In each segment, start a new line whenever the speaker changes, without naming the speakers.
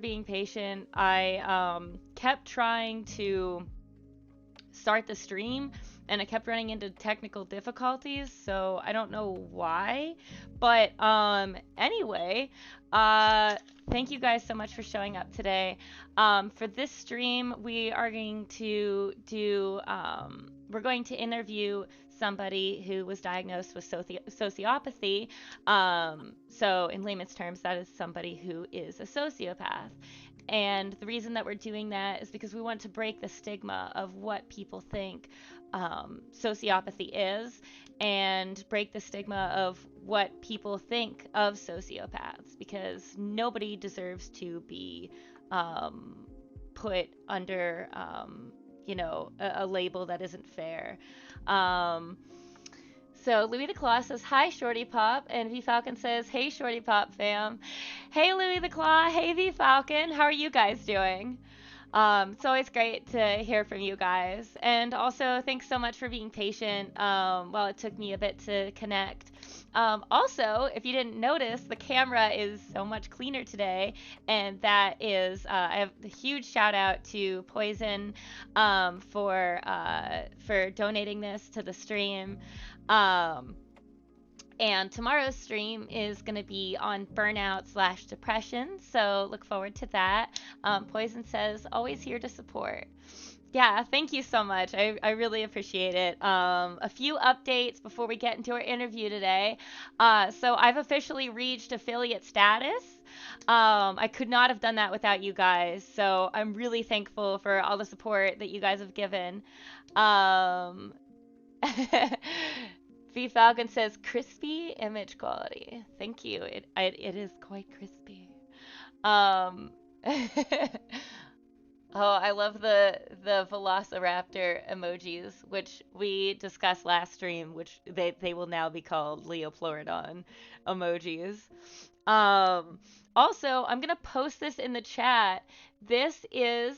being patient. I kept trying to start the stream and I kept running into technical difficulties, so I don't know why. But anyway, uh thank you guys so much for showing up today. For this stream, we are going to do we're going to interview somebody who was diagnosed with sociopathy. So in layman's terms, that is somebody who is a sociopath. And the reason that we're doing that is because we want to break the stigma of what people think sociopathy is and break the stigma of what people think of sociopaths because nobody deserves to be um, put under, a label that isn't fair. Um, so Louis the Claw says, "Hi, Shorty Pop," and V Falcon says, "Hey, Shorty Pop fam." Hey, Louis the Claw. Hey, V Falcon. How are you guys doing? It's always great to hear from you guys. And also, thanks so much for being patient while it took me a bit to connect. Also, if you didn't notice, the camera is so much cleaner today, and that is, I have a huge shout out to Poison for donating this to the stream. Um, and tomorrow's stream is going to be on burnout slash depression. So look forward to that. Poison says, always here to support. Yeah, thank you so much. I really appreciate it. A few updates before we get into our interview today. So I've officially reached affiliate status. I could not have done that without you guys. So I'm really thankful for all the support that you guys have given. Um, V Falcon says crispy image quality. Thank you. It is quite crispy. Um Oh, I love the Velociraptor emojis, which we discussed last stream, which they will now be called Leopleurodon emojis. Um Also, I'm gonna post this in the chat. This is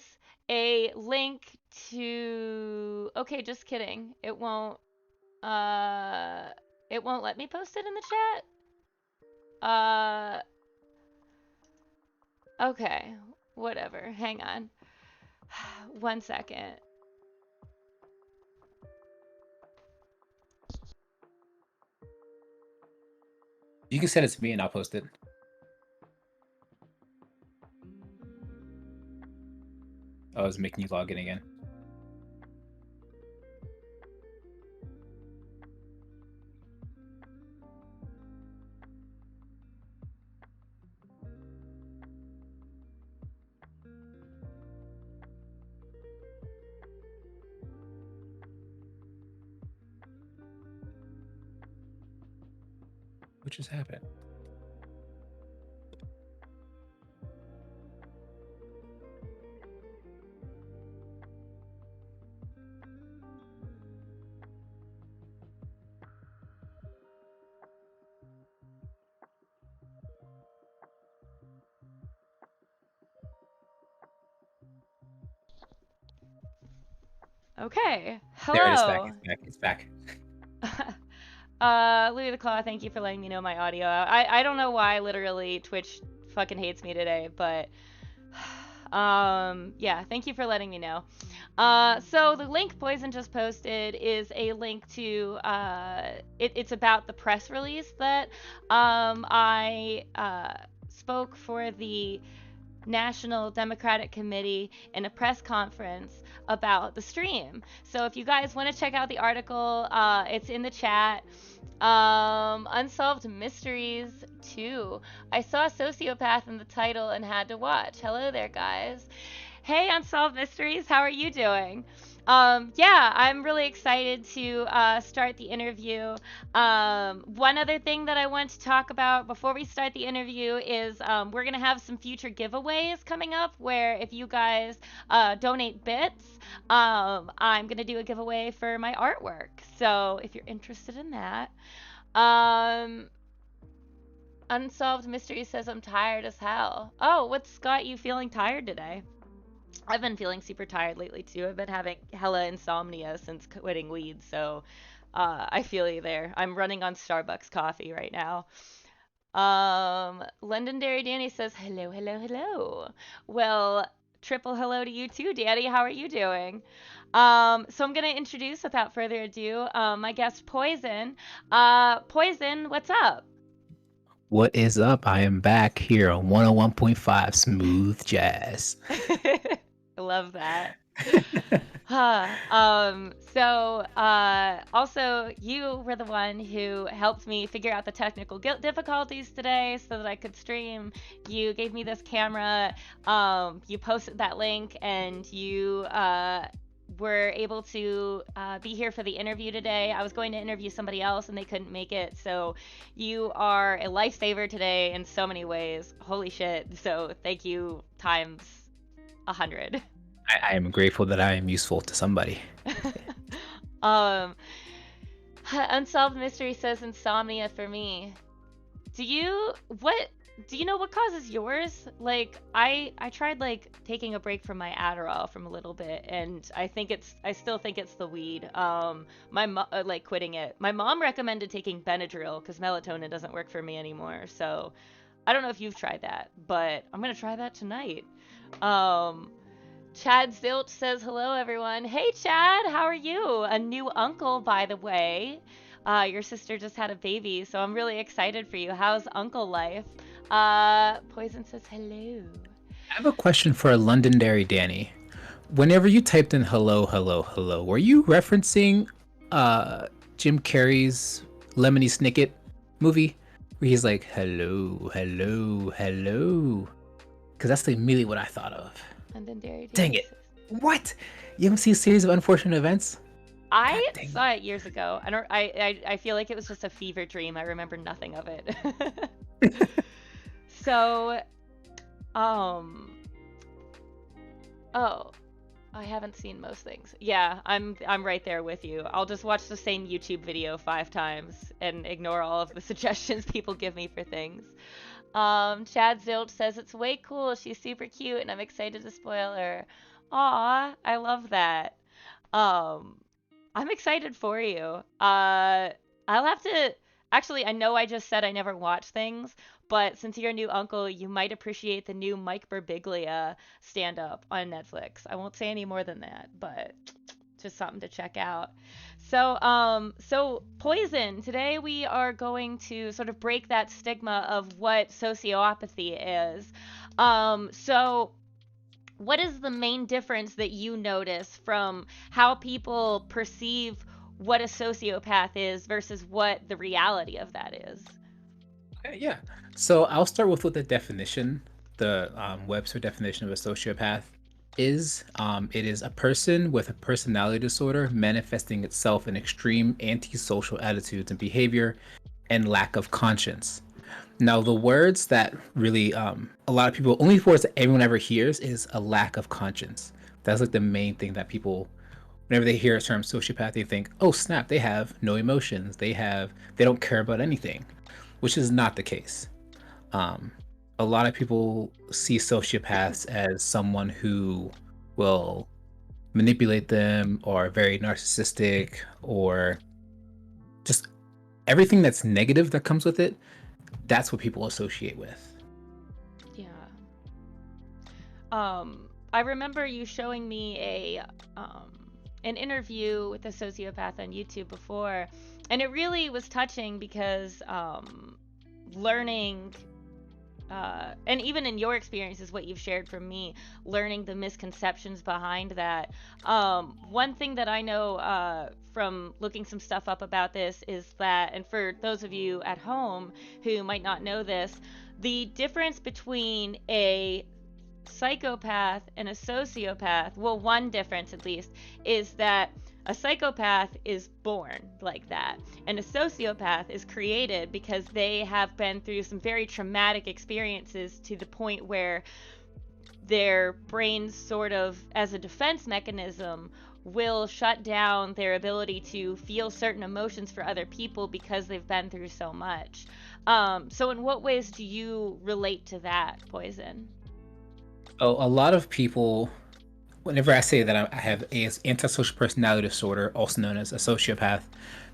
a link to. Okay, just kidding. Uh, it won't let me post it in the chat. Uh, okay, whatever. Hang on. 1 second.
You can send it to me and I'll post it. Oh, I was making you log in again. What just happened?
Okay.
There it is back.
Hello.
It's back. It's back.
Louis the Claw, thank you for letting me know my audio. I don't know why literally Twitch fucking hates me today, but yeah, thank you for letting me know. So the link Poison just posted is a link to it's about the press release that I spoke for the National Democratic Committee in a press conference about the stream. So if you guys want to check out the article, it's in the chat. Unsolved Mysteries 2. I saw Sociopath in the title and had to watch. Hello there, guys. Hey, Unsolved Mysteries, how are you doing? Yeah, I'm really excited to start the interview. One other thing that I want to talk about before we start the interview is we're going to have some future giveaways coming up where if you guys donate bits, I'm going to do a giveaway for my artwork. So if you're interested in that. Unsolved Mystery says I'm tired as hell. Oh, what's got you feeling tired today? I've been feeling super tired lately too. I've been having hella insomnia since quitting weed, so I feel you there. I'm running on Starbucks coffee right now. Londonderry Danny says, hello, hello, hello. Well, triple hello to you too, Danny. How are you doing? So I'm going to introduce, without further ado, my guest, Poison. Poison, what's up?
What is up? I am back here on 101.5 Smooth Jazz.
I love that. Also, you were the one who helped me figure out the technical difficulties today so that I could stream. You gave me this camera, you posted that link, and you were able to be here for the interview today. I was going to interview somebody else and they couldn't make it, so you are a lifesaver today in so many ways. Holy shit. So thank you times 100.
I am grateful that I am useful to somebody.
um, Unsolved Mystery says insomnia for me. Do you know what causes yours? Like I tried like taking a break from my Adderall from a little bit, and I still think it's the weed. Like quitting it. My mom recommended taking Benadryl because melatonin doesn't work for me anymore. So I don't know if you've tried that, but I'm gonna try that tonight. Um, Chad Zilch says, hello, everyone. Hey, Chad, how are you? A new uncle, by the way. Your sister just had a baby, so I'm really excited for you. How's uncle life? Poison says, hello.
I have a question for Londonderry Danny. Whenever you typed in hello, hello, hello, were you referencing Jim Carrey's Lemony Snicket movie? Where he's like, hello, hello, hello. Because that's immediately what I thought of.
Londonderry
Dang it. What? You haven't seen a series of unfortunate events?
I saw it years ago. I feel like it was just a fever dream. I remember nothing of it. So, oh, I haven't seen most things. Yeah, I'm right there with you. I'll just watch the same YouTube video 5 times and ignore all of the suggestions people give me for things. Chad Zilch says it's way cool. She's super cute, and I'm excited to spoil her. Aw, I love that. Um, I'm excited for you. I'll have to. Actually, I know I just said I never watch things, but since you're a new uncle, you might appreciate the new Mike Birbiglia stand-up on Netflix. I won't say any more than that, but just something to check out. So Poison, today we are going to sort of break that stigma of what sociopathy is. So what is the main difference that you notice from how people perceive what a sociopath is versus what the reality of that is?
Okay, yeah. So I'll start with what the definition, the Webster definition of a sociopath is. It is a person with a personality disorder manifesting itself in extreme antisocial attitudes and behavior and lack of conscience. Now, the words that really a lot of people, only words that everyone ever hears is a lack of conscience. That's like the main thing that people, whenever they hear a term sociopath, they think, oh snap, they have no emotions. They don't care about anything, which is not the case. A lot of people see sociopaths as someone who will manipulate them or very narcissistic or just everything that's negative that comes with it. That's what people associate with.
Yeah. I remember you showing me an interview with a sociopath on YouTube before, and it really was touching because learning and even in your experiences, what you've shared from me, learning the misconceptions behind that. One thing that I know from looking some stuff up about this is that, and for those of you at home who might not know this, the difference between a psychopath and a sociopath, well, one difference at least, is that a psychopath is born like that, and a sociopath is created because they have been through some very traumatic experiences to the point where their brains, sort of as a defense mechanism, will shut down their ability to feel certain emotions for other people because they've been through so much. So in what ways do you relate to that, Poison?
Oh, a lot of people, whenever I say that I have a antisocial personality disorder, also known as a sociopath,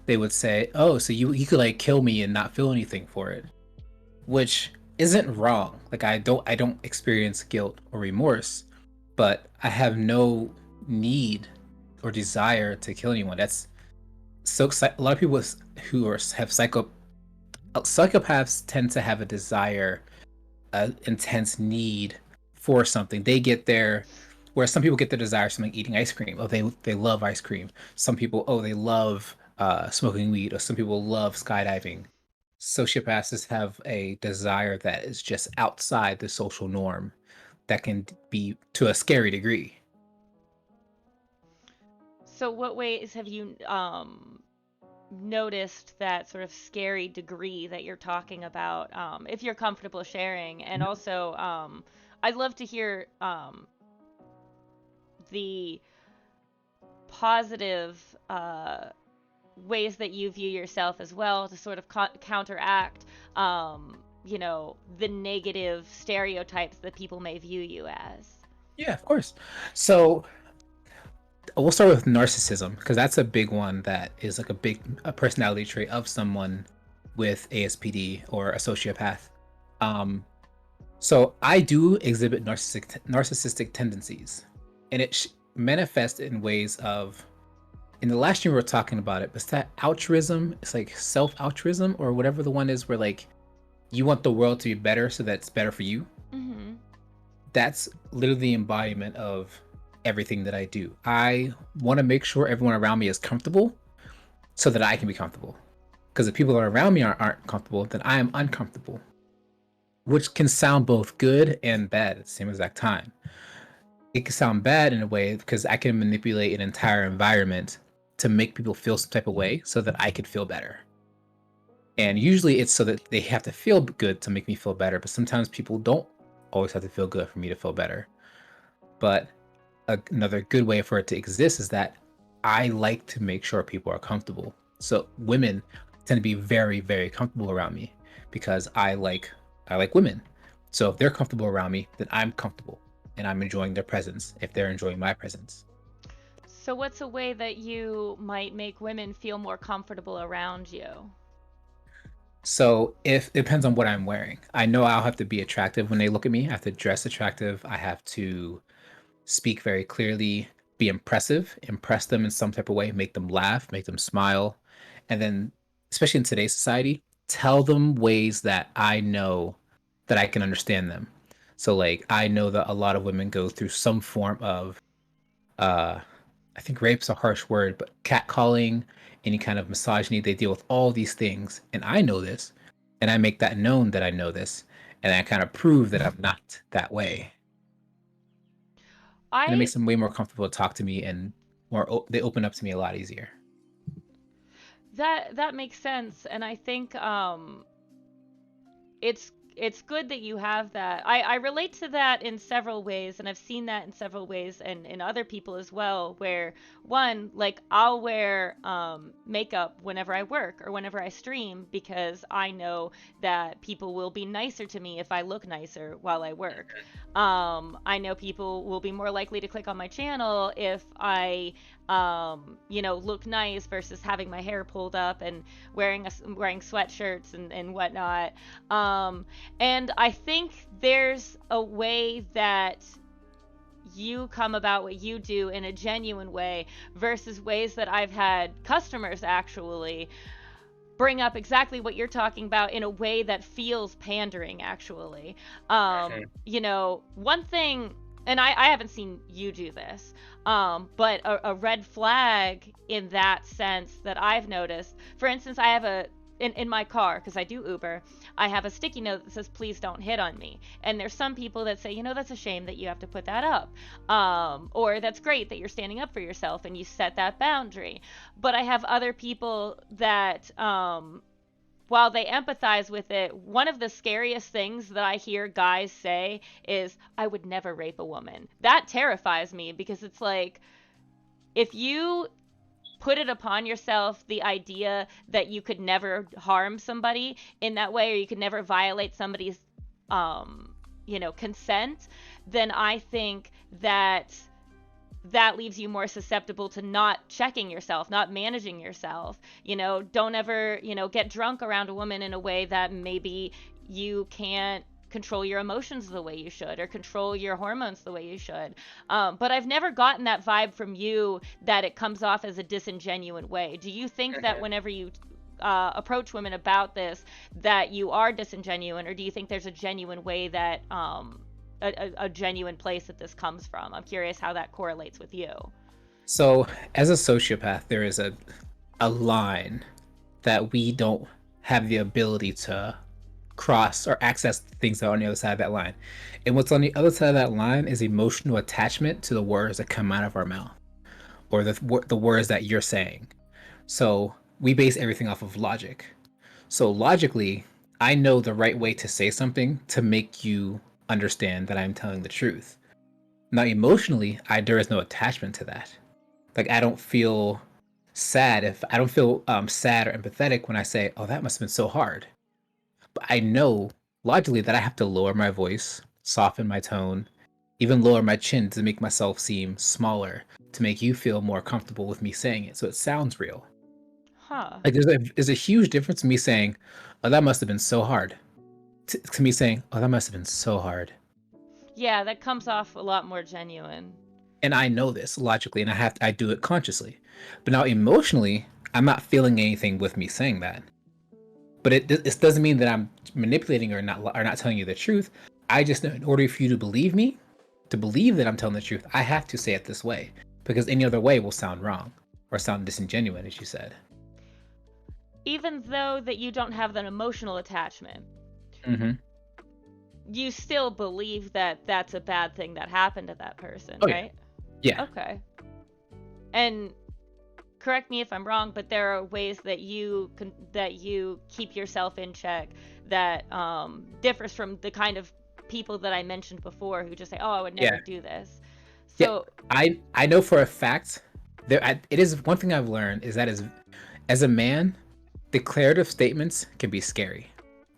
they would say, "Oh, so you could like kill me and not feel anything for it." which isn't wrong. Like I don't experience guilt or remorse, but I have no need or desire to kill anyone. That's so a lot of people who have psychopaths tend to have a desire, intense need for something. They get their where some people get their desire from like eating ice cream. Oh, they love ice cream. Some people, oh, they love smoking weed, or some people love skydiving. Sociopaths just have a desire that is just outside the social norm that can be to a scary degree.
So what ways have you noticed that sort of scary degree that you're talking about, if you're comfortable sharing? And also, I'd love to hear the positive ways that you view yourself as well to sort of counteract, the negative stereotypes that people may view you as.
Yeah, of course. So we'll start with narcissism because that's a big one that is like a personality trait of someone with ASPD or a sociopath. Um, so I do exhibit narcissistic tendencies, and it manifests in ways of. In the last year we were talking about it, but it's that altruism. It's like self altruism or whatever the one is, where like you want the world to be better so that it's better for you.
Mm-hmm.
That's literally the embodiment of everything that I do. I want to make sure everyone around me is comfortable so that I can be comfortable. Because if people around me aren't comfortable, then I am uncomfortable, which can sound both good and bad at the same exact time. It can sound bad in a way because I can manipulate an entire environment to make people feel some type of way so that I could feel better. And usually it's so that they have to feel good to make me feel better, but sometimes people don't always have to feel good for me to feel better. But another good way for it to exist is that I like to make sure people are comfortable. So women tend to be very, very comfortable around me because I like women. So if they're comfortable around me, then I'm comfortable and I'm enjoying their presence if they're enjoying my presence.
So what's a way that you might make women feel more comfortable around you?
So if it depends on what I'm wearing. I know I'll have to be attractive when they look at me. I have to dress attractive. I have to speak very clearly, be impressive, impress them in some type of way, make them laugh, make them smile. And then, especially in today's society, tell them ways that I know that I can understand them. So, like, I know that a lot of women go through some form of, uh, I think rape's a harsh word, but catcalling, any kind of misogyny, they deal with all these things. And I know this, and I make that known that I know this, and I kind of prove that I'm not that way, and it
I
makes them way more comfortable to talk to me and they open up to me a lot easier.
that makes sense, and I think it's good that you have that. I relate to that in several ways, and I've seen that in several ways and in other people as well, where one, like, I'll wear makeup whenever I work or whenever I stream because I know that people will be nicer to me if I look nicer while I work. I know people will be more likely to click on my channel if I look nice versus having my hair pulled up and wearing sweatshirts and whatnot. um and I think there's a way that you come about what you do in a genuine way versus ways that I've had customers actually bring up exactly what you're talking about in a way that feels pandering, actually. One thing, and I haven't seen you do this, but a red flag in that sense that I've noticed, for instance, I have in my car, because I do Uber, I have a sticky note that says, please don't hit on me. And there's some people that say, that's a shame that you have to put that up. Or that's great that you're standing up for yourself and you set that boundary. But I have other people that, while they empathize with it, one of the scariest things that I hear guys say is, I would never rape a woman. That terrifies me because it's like, if you put it upon yourself the idea that you could never harm somebody in that way, or you could never violate somebody's consent, then I think that leaves you more susceptible to not checking yourself, not managing yourself. Don't ever, get drunk around a woman in a way that maybe you can't control your emotions the way you should or control your hormones the way you should. But I've never gotten that vibe from you that it comes off as a disingenuous way. Do you think that
Mhm.
whenever you approach women about this, that you are disingenuine, or do you think there's a genuine way that a genuine place that this comes from? I'm curious how that correlates with you.
So, as a sociopath, there is a line that we don't have the ability to cross or access things that are on the other side of that line. And what's on the other side of that line is emotional attachment to the words that come out of our mouth or the words that you're saying. So we base everything off of logic. So logically, I know the right way to say something to make you understand that I'm telling the truth. Now, emotionally, there is no attachment to that. Like I don't feel sad if I don't feel sad or empathetic when I say, "Oh, that must have been so hard." But I know logically that I have to lower my voice, soften my tone, even lower my chin to make myself seem smaller, to make you feel more comfortable with me saying it, so it sounds real.
Huh.
Like there's a huge difference in me saying, "Oh, that must have been so hard," to me saying, "Oh, that must have been so hard."
Yeah, that comes off a lot more genuine.
And I know this logically, and I do it consciously. But now emotionally, I'm not feeling anything with me saying that. But it doesn't mean that I'm manipulating or not telling you the truth. I just know in order for you to believe me, to believe that I'm telling the truth, I have to say it this way because any other way will sound wrong or sound disingenuous, as you said.
Even though that you don't have that emotional attachment,
Mm-hmm.
you still believe that that's a bad thing that happened to that person,
Oh yeah,
right?
yeah,
Okay. And correct me if I'm wrong, but there are ways that you keep yourself in check that differs from the kind of people that I mentioned before who just say, "Oh, I would
yeah,
never do this."
yeah.
So,
I know for a fact it is one thing I've learned is that as a man, declarative statements can be scary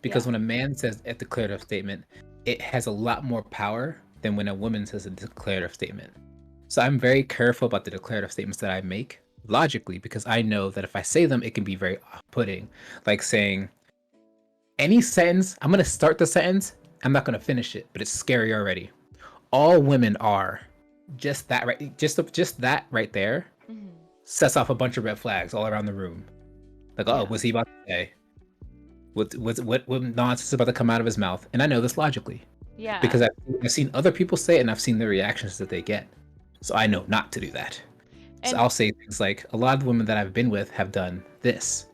because
yeah.
when a man says a declarative statement, it has a lot more power than when a woman says a declarative statement. So I'm very careful about the declarative statements that I make logically because I know that if I say them, it can be very off-putting. Like saying any sentence, I'm gonna start the sentence, I'm not gonna finish it, but it's scary already. All women are just that right there
Mhm.
sets off a bunch of red flags all around the room. Like, oh,
Yeah.
what's he about to say? What nonsense is about to come out of his mouth? And I know this logically because
Yeah.
I've seen other people say it and I've seen the reactions that they get. So I know not to do that. So
And
I'll say things like, a lot of the women that I've been with have done this.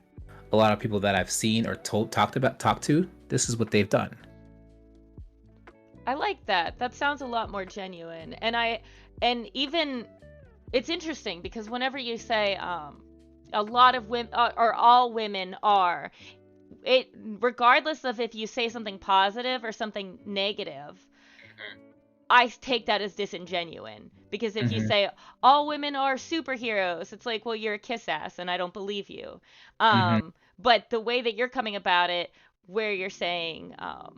A lot of people that I've seen or talked to, this is what they've done.
I like that. That sounds a lot more genuine. And even it's interesting because whenever you say a lot of women or all women are, it regardless of if you say something positive or something negative, I take that as disingenuous because if you
Hmm.
say all women are superheroes, it's like, well, you're a kiss ass and I don't believe you.
Hmm.
But the way that you're coming about it, where you're saying, uh,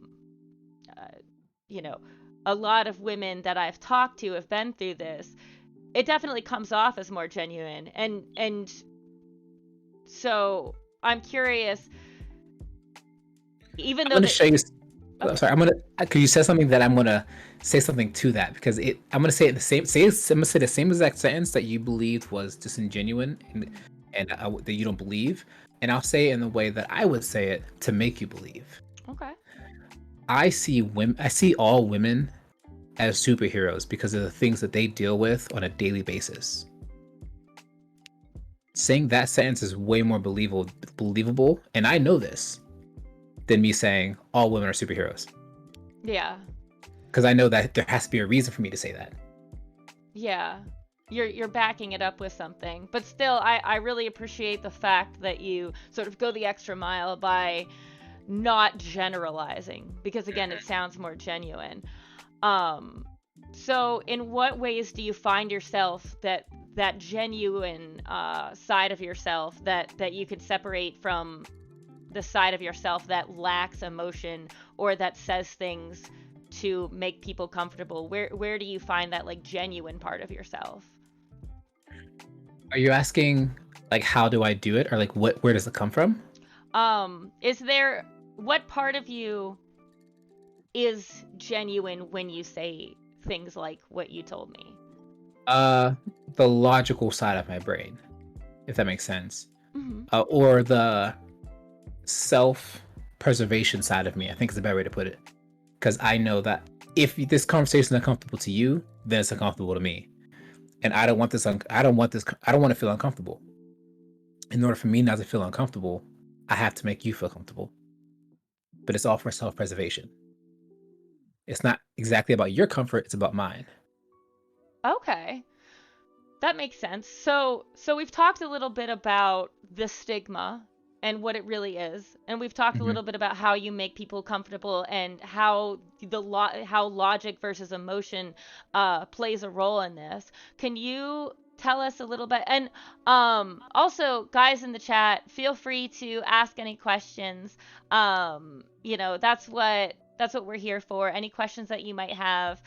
you know, a lot of women that I've talked to have been through this, it definitely comes off as more genuine. And so I'm curious, even
I'm
though
gonna
that,
show you.
okay,
Sorry, I'm gonna. Cause you said something that I'm gonna say something to that because I'm gonna say it the same. I'm gonna say the same exact sentence that you believed was disingenuous and that you don't believe, and I'll say it in the way that I would say it to make you believe.
okay,
I see women. I see all women as superheroes because of the things that they deal with on a daily basis. Saying that sentence is way more believable, and I know this than me saying all women are superheroes
yeah,
because I know that there has to be a reason for me to say that.
yeah. You're backing it up with something, but still, I really appreciate the fact that you sort of go the extra mile by not generalizing because again, it sounds more genuine. Um, so in what ways do you find yourself that genuine side of yourself that you could separate from the side of yourself that lacks emotion or that says things to make people comfortable? Where do you find that like genuine part of yourself?
Are you asking like how do I do it or like where does it come from?
Is there what part of you? is genuine when you say things like what you told me?
The logical side of my brain, if that makes sense.
Hmm.
Or the self-preservation side of me, I think is a better way to put it. Because I know that if this conversation is uncomfortable to you, then it's uncomfortable to me. And I don't want this, I don't want to feel uncomfortable. In order for me not to feel uncomfortable, I have to make you feel comfortable. But it's all for self-preservation. It's not exactly about your comfort, it's about mine.
Okay. That makes sense. So we've talked a little bit about the stigma and what it really is, and we've talked a
Hmm.
little bit about how you make people comfortable and how how logic versus emotion plays a role in this. Can you tell us a little bit? And also, guys in the chat, feel free to ask any questions. That's what we're here for. Any questions that you might have.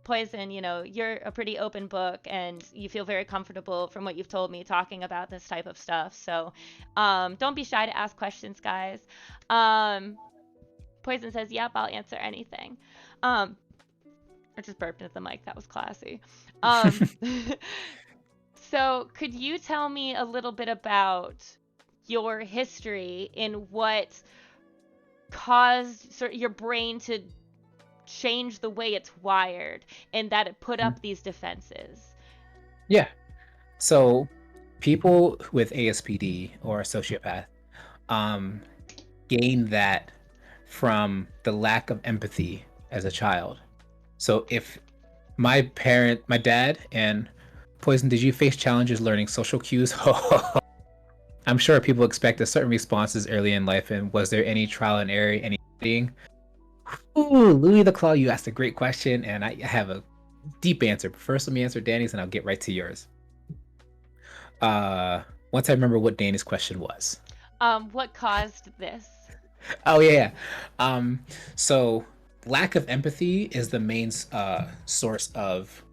Poison, you're a pretty open book and you feel very comfortable from what you've told me talking about this type of stuff. So don't be shy to ask questions, guys. Um, Poison says, yep, I'll answer anything. I just burped into the mic. That was classy. Um, so could you tell me a little bit about your history in what caused your brain to change the way it's wired and that it put up these defenses?
Yeah. So people with ASPD or a sociopath um, gain that from the lack of empathy as a child. So if my dad and Poison, did you face challenges learning social cues? I'm sure people expect a certain responses early in life. And was there any trial and error, any studying? Ooh, Louis the Claw, you asked a great question, and I have a deep answer. But first, let me answer Danny's, and I'll get right to yours. Uh, Once I remember what Danny's question was.
What caused this?
Oh yeah, yeah. So lack of empathy is the main source of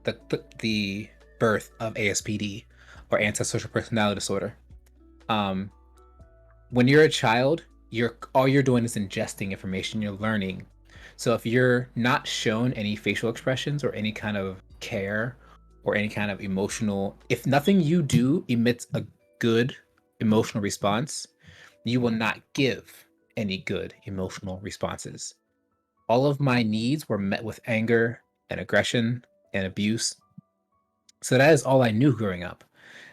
the birth of ASPD or antisocial personality disorder. Um, when you're a child, all you're doing is ingesting information, you're learning. So if you're not shown any facial expressions or any kind of care or any kind of emotional, if nothing you do emits a good emotional response, you will not give any good emotional responses. All of my needs were met with anger and aggression and abuse. So that is all I knew growing up.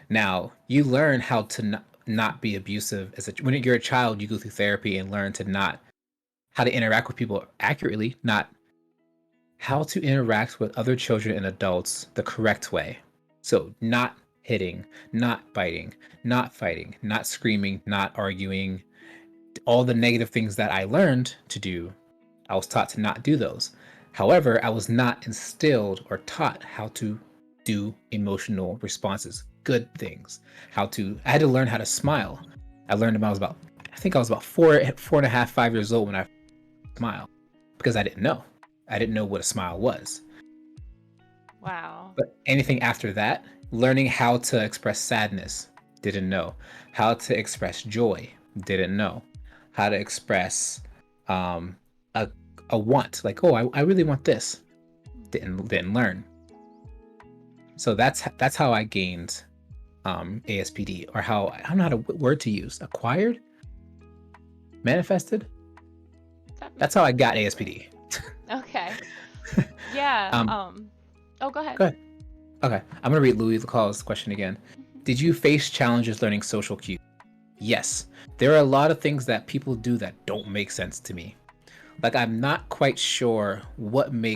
Now, you learn how to not be abusive when you're a child, you go through therapy and learn to not how to interact with people accurately, not how to interact with other children and adults the correct way. So, not hitting, not biting, not fighting, not screaming, not arguing, all the negative things that I learned to do, I was taught to not do those. However, I was not instilled or taught how to do emotional responses, good things. I had to learn how to smile. I learned I think I was about 4.5, 5 years old when I smiled because I didn't know. I didn't know what a smile was.
Wow.
But anything after that, learning how to express sadness, didn't know. How to express joy, didn't know. How to express um, a, a want, like, oh, I really want this, didn't learn. So that's how I gained ASPD, or how I don't know what word to use. Acquired, manifested. That's how I got ASPD.
Okay. Yeah.
um,
Oh, go ahead.
Go ahead. Okay, I'm gonna read Louis LaClaw's question again. Did you face challenges learning social cues? Yes. There are a lot of things that people do that don't make sense to me. Like, I'm not quite sure what an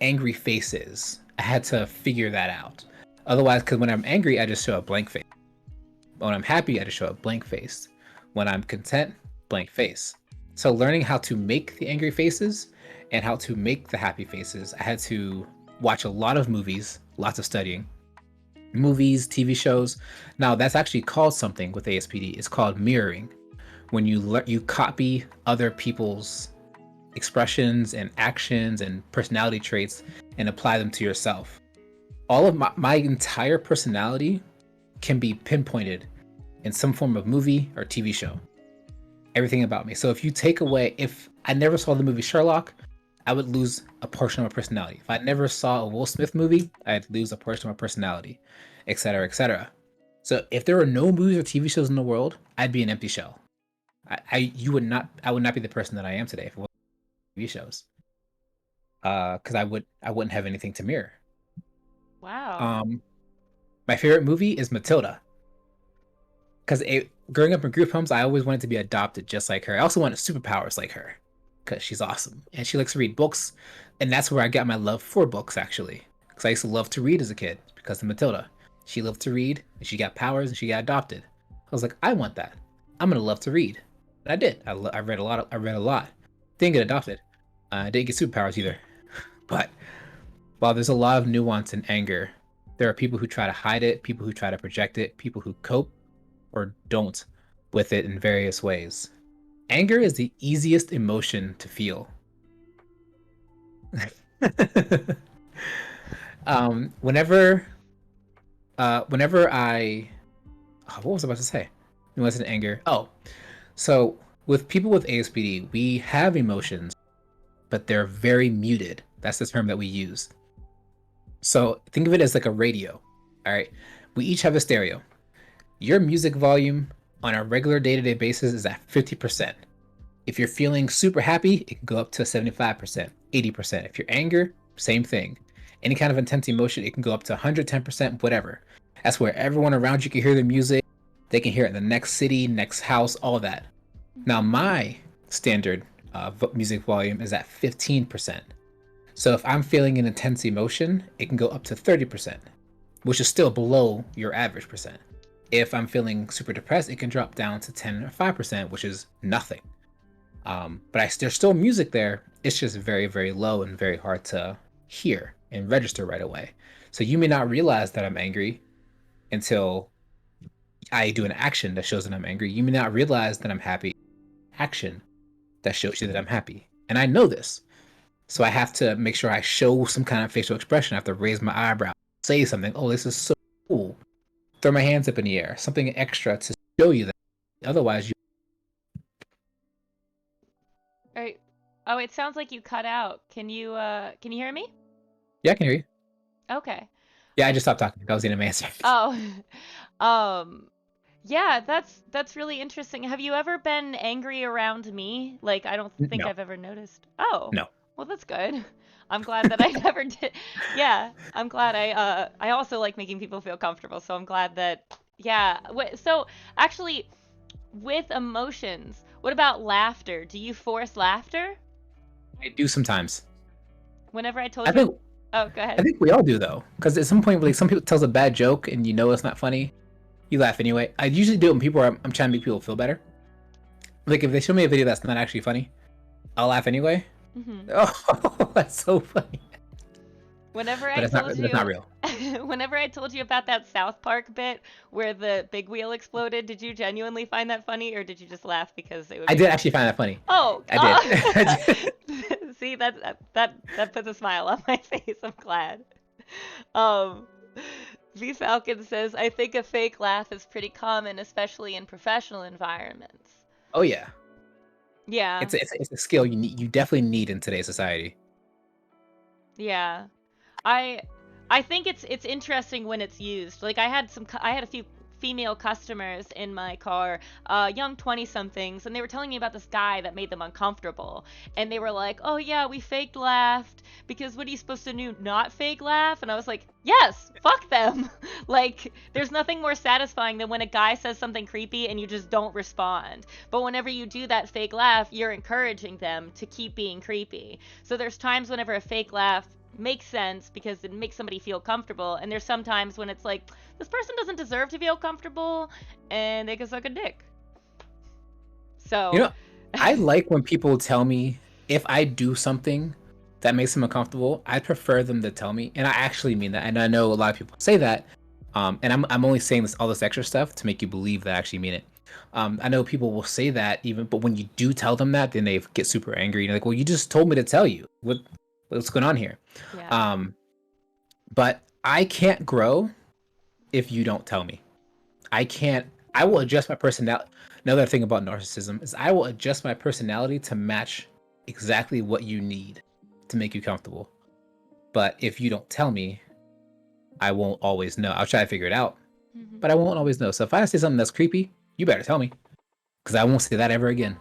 angry face is. I had to figure that out. Otherwise, because when I'm angry, I just show a blank face. When I'm happy, I just show a blank face. When I'm content, blank face. So learning how to make the angry faces and how to make the happy faces, I had to watch a lot of movies, lots of studying. Movies, TV shows. Now that's actually called something with ASPD. It's called mirroring. When you copy other people's expressions and actions and personality traits and apply them to yourself. All of my entire personality can be pinpointed in some form of movie or TV show. everything about me. So if you take away, if I never saw the movie Sherlock, I would lose a portion of my personality. If I never saw a Will Smith movie, I'd lose a portion of my personality, etc., etc. So if there were no movies or TV shows in the world, I'd be an empty shell. You would not, I would not be the person that I am today if it wasn't TV shows. Because I wouldn't have anything to mirror.
Wow.
Um, my favorite movie is Matilda. Because growing up in group homes, I always wanted to be adopted just like her. I also wanted superpowers like her because she's awesome and she likes to read books, and that's where I got my love for books actually. Because I used to love to read as a kid because of Matilda. She loved to read and she got powers and she got adopted. I was like, I want that. I'm gonna love to read, and I did. I read a lot. I read a lot. Didn't get adopted. I didn't get superpowers either. But while there's a lot of nuance and anger, there are people who try to hide it, people who try to project it, people who cope or don't with it in various ways. Anger is the easiest emotion to feel. Whenever whenever I what was I about to say? It wasn't anger. Oh, so with people with ASPD, we have emotions, but they're very muted. That's the term that we use. So think of it as like a radio. All right. We each have a stereo. Your music volume on a regular day-to-day basis is at 50%. If you're feeling super happy, it can go up to 75%, 80%. If you're anger, same thing. Any kind of intense emotion, it can go up to 110%, whatever. That's where everyone around you can hear the music. They can hear it in the next city, next house, all that. Now, my standard music volume is at 15%. So if I'm feeling an intense emotion, it can go up to 30%, which is still below your average percent. If I'm feeling super depressed, it can drop down to 10 or 5%, which is nothing. But there's still music there. It's just very, very low and very hard to hear and register right away. So you may not realize that I'm angry until I do an action that shows that I'm angry. You may not realize that I'm happy. Action that shows you that I'm happy. And I know this. So I have to make sure I show some kind of facial expression. I have to raise my eyebrow, say something. Oh, this is so cool. Throw my hands up in the air. Something extra to show you that. Otherwise, you.
All right. Oh, it sounds like you cut out. Can you hear me?
Yeah, I can hear you.
Okay.
Yeah, I
I
just stopped talking. That was the end of my answer.
Oh. um yeah, that's really interesting. Have you ever been angry around me? Like I don't think
No,
I've ever noticed. Oh.
no.
Well, that's good. I'm glad that I never did. Yeah, I'm glad I also like making people feel comfortable, so I'm glad that yeah. So actually with emotions, what about laughter? Do you force laughter?
I do sometimes.
Whenever I
I
told you,
think
oh, go
I
ahead.
think we all do though, because at some point, like some people tells a bad joke and you know it's not funny, you laugh anyway. I usually do it when I'm trying to make people feel better. Like if they show me a video that's not actually funny, I'll laugh anyway.
Hmm.
Oh, that's so funny.
Whenever
But
I
it's not.
told
That's not
you,
real.
whenever I told you about that South Park bit where the big wheel exploded, did you genuinely find that funny, or did you just laugh because it would
I
be
did
funny?
actually find that funny.
Oh,
I did. I did.
see that puts a smile on my face. I'm glad. Um, V Falcon says, I think a fake laugh is pretty common, especially in professional environments.
Oh yeah,
Yeah,
it's a skill you definitely need in today's society.
yeah. I I think it's interesting when it's used. Like I had a few female customers in my car, young 20 somethings, and they were telling me about this guy that made them uncomfortable. And they were like, "Oh yeah, we fake laughed because what are you supposed to do? Not fake laugh?" And I was like, "Yes, fuck them." Like there's nothing more satisfying than when a guy says something creepy and you just don't respond. But whenever you do that fake laugh, you're encouraging them to keep being creepy. So there's times whenever a fake laugh makes sense because it makes somebody feel comfortable, and there's sometimes when it's like this person doesn't deserve to feel comfortable and they can suck a dick.
You
So
know, I like when people tell me if I do something that makes them uncomfortable. I prefer them to tell me, and I actually mean that. And I know a lot of people say that. And I'm only saying this extra stuff to make you believe that I actually mean it. I know people will say that even, but when you do tell them that, then they get super angry. You're like, well, you just told me to tell you. What's going on here?
yeah.
Um, but I can't grow if you don't tell me. I can't. I will adjust my personality. Another thing about narcissism is I will adjust my personality to match exactly what you need to make you comfortable. But if you don't tell me, I won't always know. I'll try to figure it out,
Mhm.
but I won't always know. So if I say something that's creepy, you better tell me, because I won't say that ever again.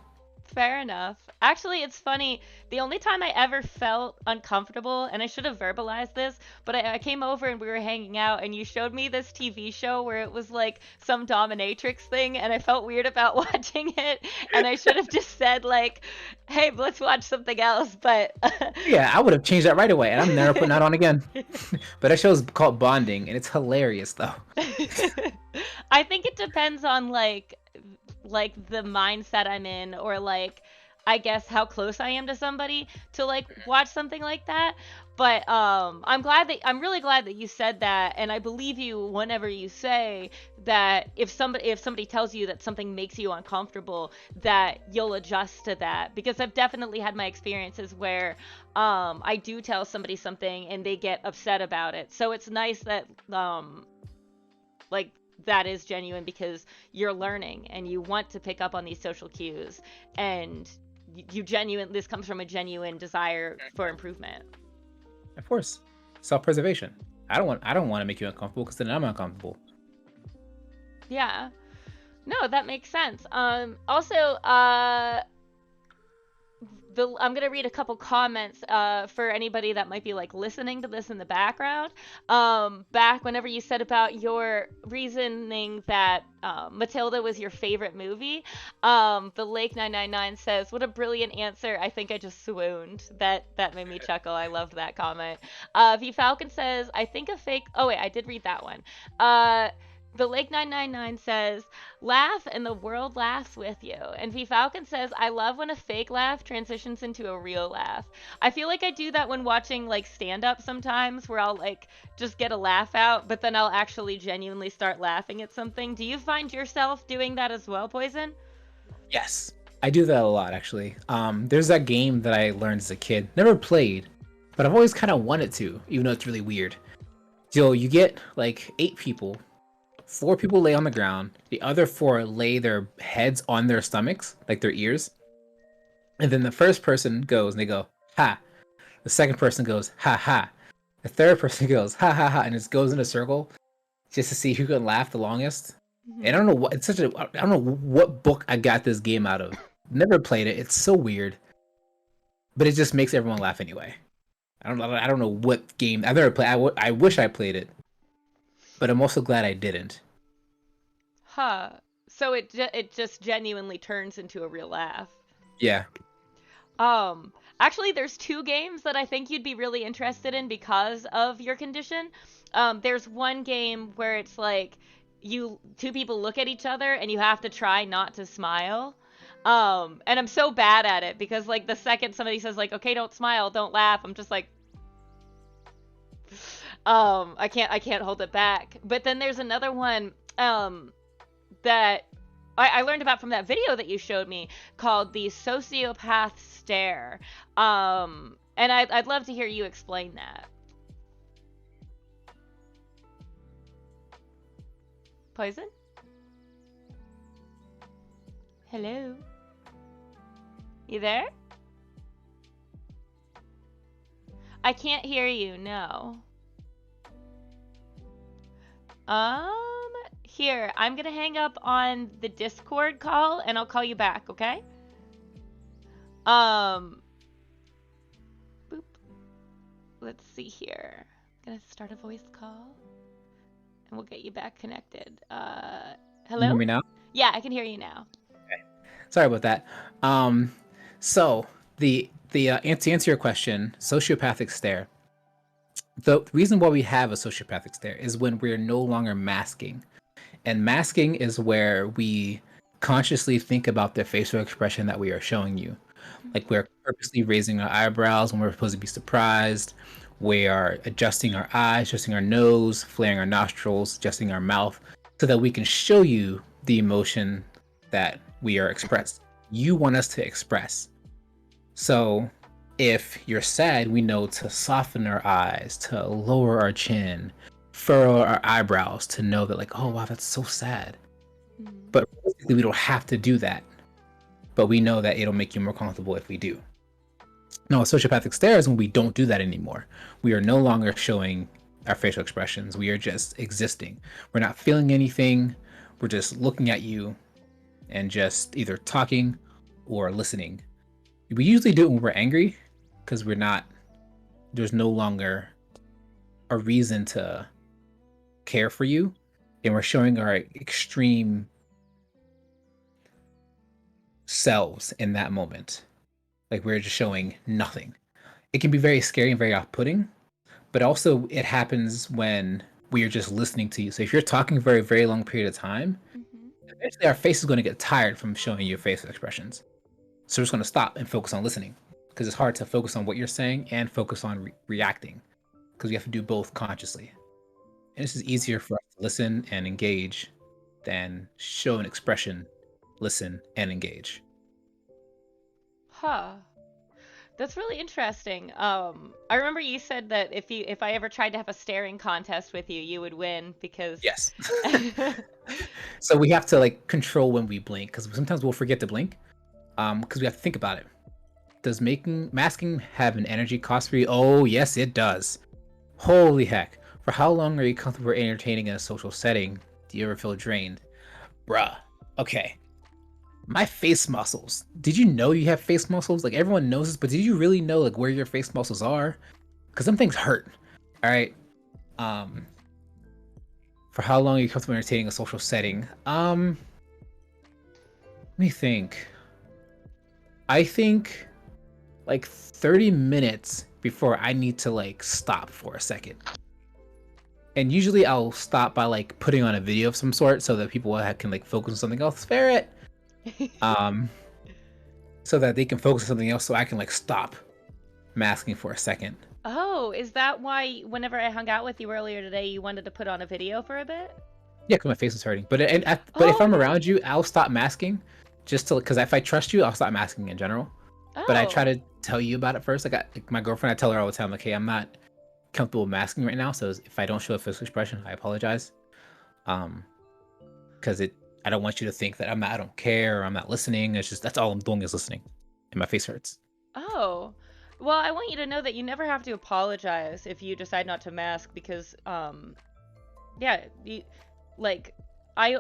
Fair enough. Actually, it's funny. The only time I ever felt uncomfortable, and I should have verbalized this, but I came over and we were hanging out, and you showed me this TV show where it was like some dominatrix thing, and I felt weird about watching it, and I should have just said, like, hey, let's watch something else, but.
Yeah, I would have changed that right away, and I'm never putting that on again. But that show's called Bonding, and it's hilarious though.
I think it depends on like the mindset I'm in, or like I guess how close I am to somebody to like watch something like that. But I'm really glad that you said that, and I believe you whenever you say that if somebody tells you that something makes you uncomfortable, that you'll adjust to that, because I've definitely had my experiences where I do tell somebody something and they get upset about it. So it's nice that like that is genuine, because you're learning and you want to pick up on these social cues, and you genuine this comes from a genuine desire for improvement.
Of course, self-preservation. I don't want to make you uncomfortable because then I'm uncomfortable.
Yeah, no, that makes sense. Also, I'm gonna read a couple comments for anybody that might be like listening to this in the background. Back whenever you said about your reasoning that Matilda was your favorite movie, the Lake 999 says, "What a brilliant answer! I think I just swooned." That made me chuckle. I loved that comment. V Falcon says, "I think a fake." Oh wait, I did read that one. The Lake 999 says, laugh and the world laughs with you. And V Falcon says, I love when a fake laugh transitions into a real laugh. I feel like I do that when watching like stand up sometimes, where I'll like just get a laugh out, but then I'll actually genuinely start laughing at something. Do you find yourself doing that as well, Poison?
Yes, I do that a lot actually. There's that game that I learned as a kid, never played, but I've always kind of wanted to, even though it's really weird. So you get like 8 people. 4 people lay on the ground. The other 4 lay their heads on their stomachs, like their ears. And then the first person goes and they go, ha. The second person goes, ha ha. The third person goes, ha ha ha. And it goes in a circle just to see who can laugh the longest. And I
Mm-hmm.
don't know what, I don't know what book I got this game out of. Never played it. It's so weird. But it just makes everyone laugh anyway. I don't know what game. I've never played. I wish I played it. But I'm also glad I didn't.
Huh. So it just genuinely turns into a real laugh.
Yeah.
Actually, there's two games that I think you'd be really interested in because of your condition. There's one game where it's like you two people look at each other and you have to try not to smile. And I'm so bad at it because like the second somebody says like, okay, don't smile, don't laugh, I'm just like, I can't hold it back. But then there's another one, that I learned about from that video that you showed me called the Sociopath Stare. And I'd love to hear you explain that. Poison? Hello? You there? I can't hear you, no. Um, Here, I'm gonna hang up on the Discord call and I'll call you back, okay? Um, Boop. Let's see here. I'm gonna start a voice call and we'll get you back connected.
Can you
Hello?
hear me now?
Yeah, I can hear you now.
Sorry about that. Um, so to answer your question, sociopathic stare. The reason why we have a sociopathic stare is when we're no longer masking, and masking is where we consciously think about the facial expression that we are showing you. Like we're purposely raising our eyebrows when we're supposed to be surprised. We are adjusting our eyes, adjusting our nose, flaring our nostrils, adjusting our mouth, so that we can show you the emotion that we are expressed. You want us to express. So if you're sad, we know to soften our eyes, to lower our chin, furrow our eyebrows to know that like, oh wow, that's so sad. But realistically, we don't have to do that. But we know that it'll make you more comfortable if we do. No, a sociopathic stare is when we don't do that anymore. We are no longer showing our facial expressions. We are just existing. We're not feeling anything. We're just looking at you and just either talking or listening. We usually do it when we're angry because there's no longer a reason to care for you. And we're showing our extreme selves in that moment. Like we're just showing nothing. It can be very scary and very off-putting, but also it happens when we are just listening to you. So if you're talking for a very long period of time,
Mm-hmm.
eventually our face is going to get tired from showing you facial expressions. So we're just going to stop and focus on listening because it's hard to focus on what you're saying and focus on reacting because we have to do both consciously. And this is easier for us to listen and engage than show an expression, listen, and engage.
Huh. That's really interesting. I remember you said that if I ever tried to have a staring contest with you, you would win because
Yes. So we have to like control when we blink because sometimes we'll forget to blink because we have to think about it. Does masking have an energy cost for you? Oh, yes, it does. Holy heck. For how long are you comfortable entertaining in a social setting? Do you ever feel drained? Bruh. Okay. My face muscles. Did you know you have face muscles? Like everyone knows this, but did you really know like where your face muscles are? Because some things hurt. All right. Um, for how long are you comfortable entertaining a social setting? Let me think. I think like 30 minutes before I need to like stop for a second. And usually I'll stop by like putting on a video of some sort so that people can like focus on something else. Ferret. Um, so that they can focus on something else so I can like stop masking for a second.
Oh, is that why whenever I hung out with you earlier today, you wanted to put on a video for a bit?
Yeah, because my face is hurting. But but if
Oh
I'm
no.
around you, I'll stop masking just to because if I trust you, I'll stop masking in general. But I try
Oh.
to tell you about it first. Like my girlfriend, I tell her all the time, like, hey, I'm not comfortable masking right now. So if I don't show a physical expression, I apologize. Um, because I don't want you to think that I don't care or I'm not listening. It's just that's all I'm doing is listening, and my face hurts.
Oh. Well, I want you to know that you never have to apologize if you decide not to mask because yeah, like I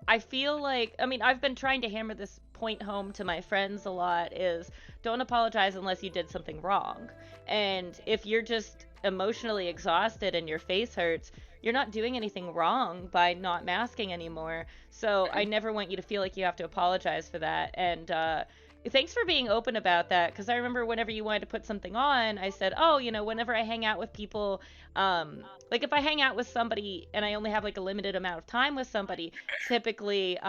I feel like, I mean, I've been trying to hammer this point home to my friends a lot is don't apologize unless you did something wrong. And if you're just emotionally exhausted and your face hurts, you're not doing anything wrong by not masking anymore. So I never want you to feel like you have to apologize for that. And thanks for being open about that because I remember whenever you wanted to put something on, I said, oh, whenever I hang out with people, like if I hang out with somebody and I only have like a limited amount of time with somebody, typically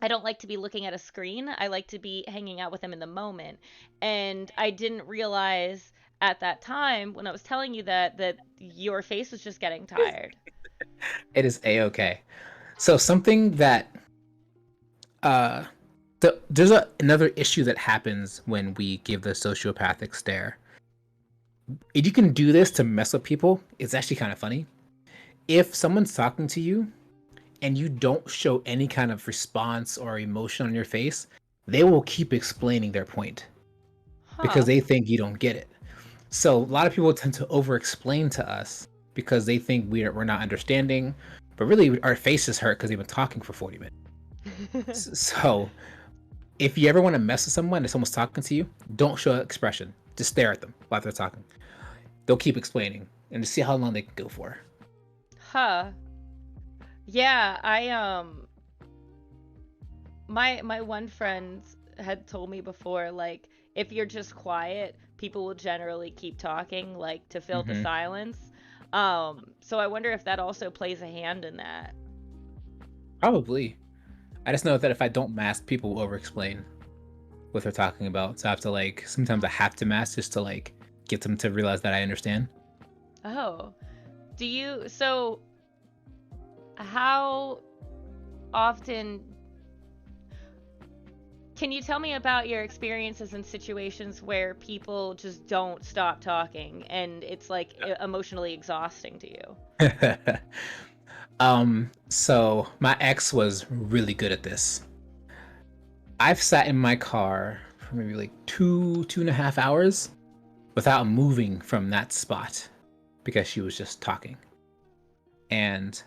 I don't like to be looking at a screen. I like to be hanging out with them in the moment. And I didn't realize at that time when I was telling you that your face was just getting tired.
It is a-okay. So something that uh there's another issue that happens when we give the sociopathic stare. If you can do this to mess with people, it's actually kind of funny. If someone's talking to you and you don't show any kind of response or emotion on your face, they will keep explaining their point because
Huh.
they think you don't get it. So a lot of people tend to over-explain to us because they think we're not understanding, but really our faces hurt because they've been talking for 40 minutes. So if you ever want to mess with someone and someone's talking to you, don't show expression. Just stare at them while they're talking. They'll keep explaining and to see how long they can go for.
Huh. Yeah, I my one friend had told me before like if you're just quiet, people will generally keep talking like to fill the
Hmm.
silence. So I wonder if that also plays a hand in that.
Probably. I just know that if I don't mask, people will over-explain what they're talking about. So I have to like sometimes I have to mask just to like get them to realize that I understand.
Oh. So how often can you tell me about your experiences in situations where people just don't stop talking and it's like emotionally exhausting to you?
So my ex was really good at this. I've sat in my car for maybe like 2.5 hours without moving from that spot because she was just talking. And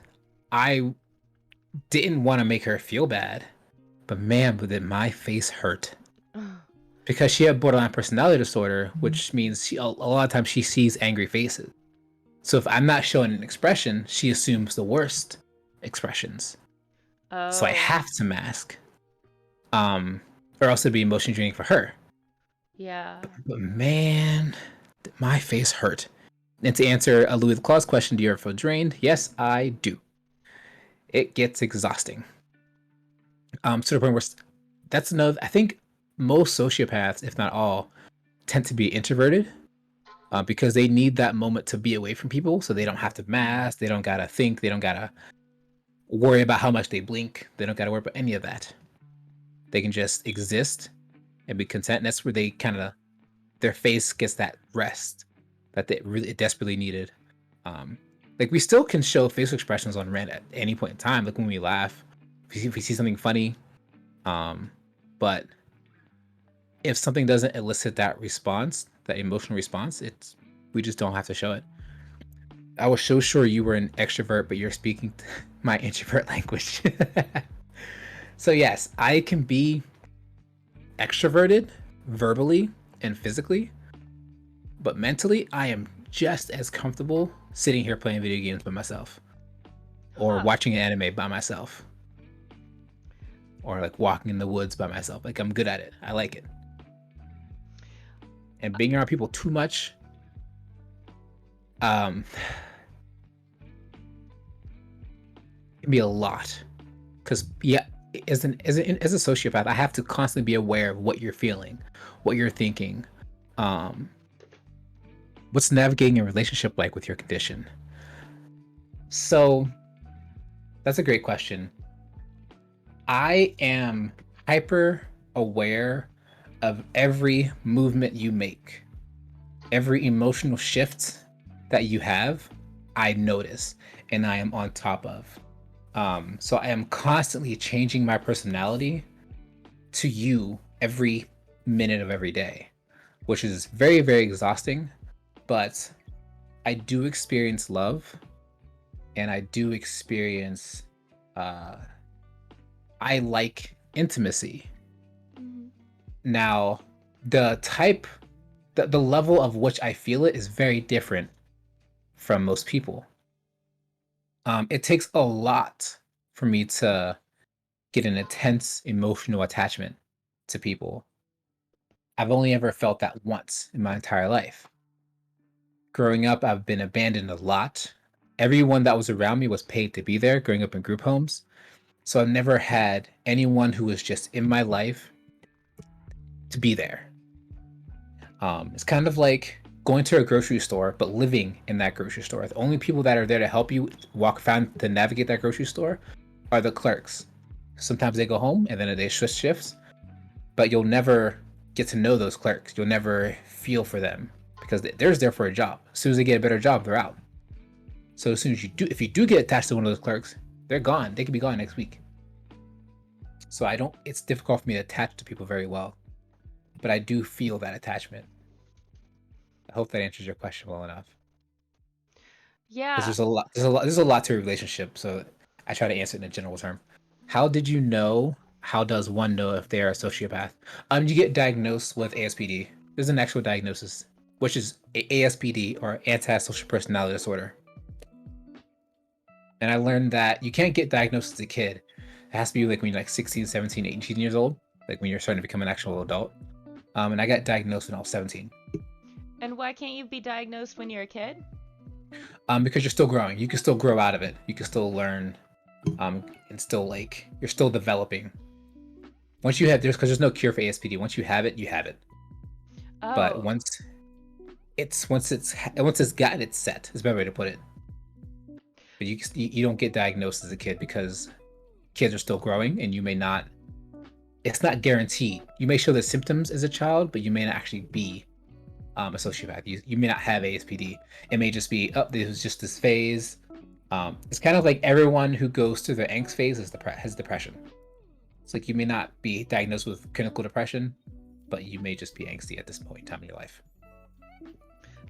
I didn't want to make her feel bad, but man, did my face hurt. Because she had borderline personality disorder, which means a lot of times she sees angry faces. So if I'm not showing an expression, she assumes the worst expressions. So I
Oh,
have to mask. Or else it'd be emotionally draining for her.
yeah.
But man, my face hurt. And to answer a Louis the Claw's question, do you ever feel drained? Yes, I do. It gets exhausting. To the point where that's another. I think most sociopaths, if not all, tend to be introverted because they need that moment to be away from people, so they don't have to mask. They don't gotta think. They don't gotta worry about how much they blink. They don't gotta worry about any of that. They can just exist and be content. And that's where they kind of their face gets that rest that they really desperately needed. Um, like we still can show facial expressions on rent at any point in time, like when we laugh, if we see something funny. But if something doesn't elicit that response, that emotional response, we just don't have to show it. I was so sure you were an extrovert, but you're speaking my introvert language. So yes, I can be extroverted verbally and physically, but mentally I am just as comfortable sitting here playing video games by myself or
Huh.
watching an anime by myself or like walking in the woods by myself. Like I'm good at it. I like it. And being around people too much um can be a lot. Cuz yeah, as a sociopath, I have to constantly be aware of what you're feeling, what you're thinking. Um what's navigating a relationship like with your condition? So, that's a great question. I am hyper aware of every movement you make, every emotional shift that you have. I notice and I am on top of. So I am constantly changing my personality to you every minute of every day, which is very, very exhausting. But I do experience love and I do experience, uh, I like intimacy.
Mhm.
Now, the type, the level of which I feel it is very different from most people. It takes a lot for me to get an intense emotional attachment to people. I've only ever felt that once in my entire life. Growing up, I've been abandoned a lot. Everyone that was around me was paid to be there, growing up in group homes. So I've never had anyone who was just in my life to be there. It's kind of like going to a grocery store, but living in that grocery store. The only people that are there to help you find to navigate that grocery store are the clerks. Sometimes they go home and then they switch shifts, but you'll never get to know those clerks. You'll never feel for them because they're there for a job. As soon as they get a better job, they're out. So as soon as if you do get attached to one of those clerks, they're gone. They could be gone next week. So I don't. It's difficult for me to attach to people very well, but I do feel that attachment. I hope that answers your question well enough. Because
Yeah.
there's a lot to a relationship. So I try to answer it in a general term. How did you know? How does one know if they are a sociopath? You get diagnosed with ASPD. There's an actual diagnosis, which is ASPD or antisocial personality disorder. And I learned that you can't get diagnosed as a kid. It has to be like when you're like 16, 17, 18 years old, like when you're starting to become an actual adult. And I got diagnosed when I was 17.
And why can't you be diagnosed when you're a kid?
Because you're still growing. You can still grow out of it. You can still learn. And still like you're still developing. Once you have there's no cure for ASPD. Once you have it, you have it. But
Oh.
once it's gotten it set, is a better way to put it. But you don't get diagnosed as a kid because kids are still growing and you may not. It's not guaranteed. You may show the symptoms as a child, but you may not actually be a sociopath. You may not have ASPD. It may just be, oh, this was just this phase. It's kind of like everyone who goes through the angst phase has depression. It's like you may not be diagnosed with clinical depression, but you may just be angsty at this point in time in your life.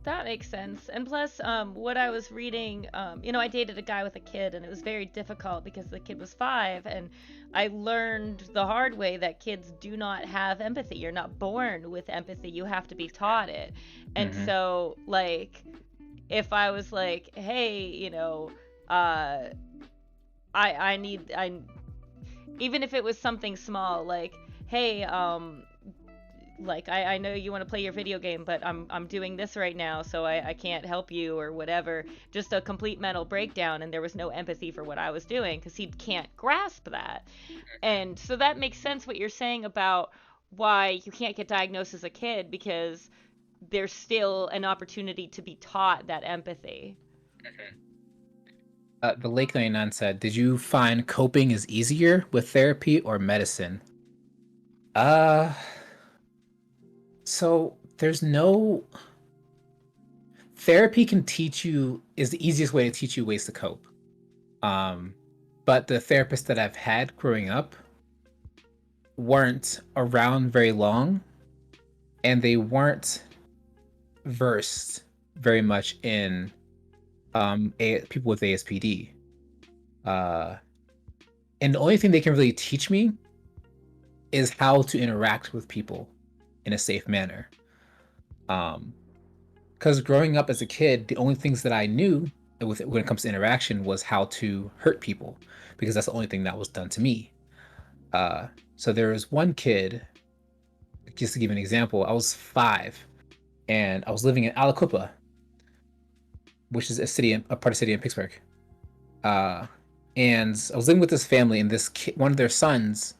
That makes sense. And plus, what I was reading, I dated a guy with a kid, and it was very difficult because the kid was 5, and I learned the hard way that kids do not have empathy. You're not born with empathy. You have to be taught it. And
Mm-hmm.
so, like, if I was like, hey, uh, I need, even if it was something small, like, hey, like I know you want to play your video game, but I'm doing this right now, so I can't help you or whatever. Just a complete mental breakdown, and there was no empathy for what I was doing because he can't grasp that. And so that makes sense what you're saying about why you can't get diagnosed as a kid, because there's still an opportunity to be taught that empathy.
The Lake 99 said, "Did you find coping is easier with therapy or medicine?" Uh, so there's no therapy can teach you is the easiest way to teach you ways to cope. Um, but the therapists that I've had growing up weren't around very long, and they weren't versed very much in people with ASPD. Uh, and the only thing they can really teach me is how to interact with people in a safe manner. Because growing up as a kid, the only things that I knew when it comes to interaction was how to hurt people, because that's the only thing that was done to me. So there was one kid, just to give you an example, I was 5, and I was living in Aliquippa, which is a part of city in Pittsburgh. Uh, and I was living with this family, and this kid, one of their sons,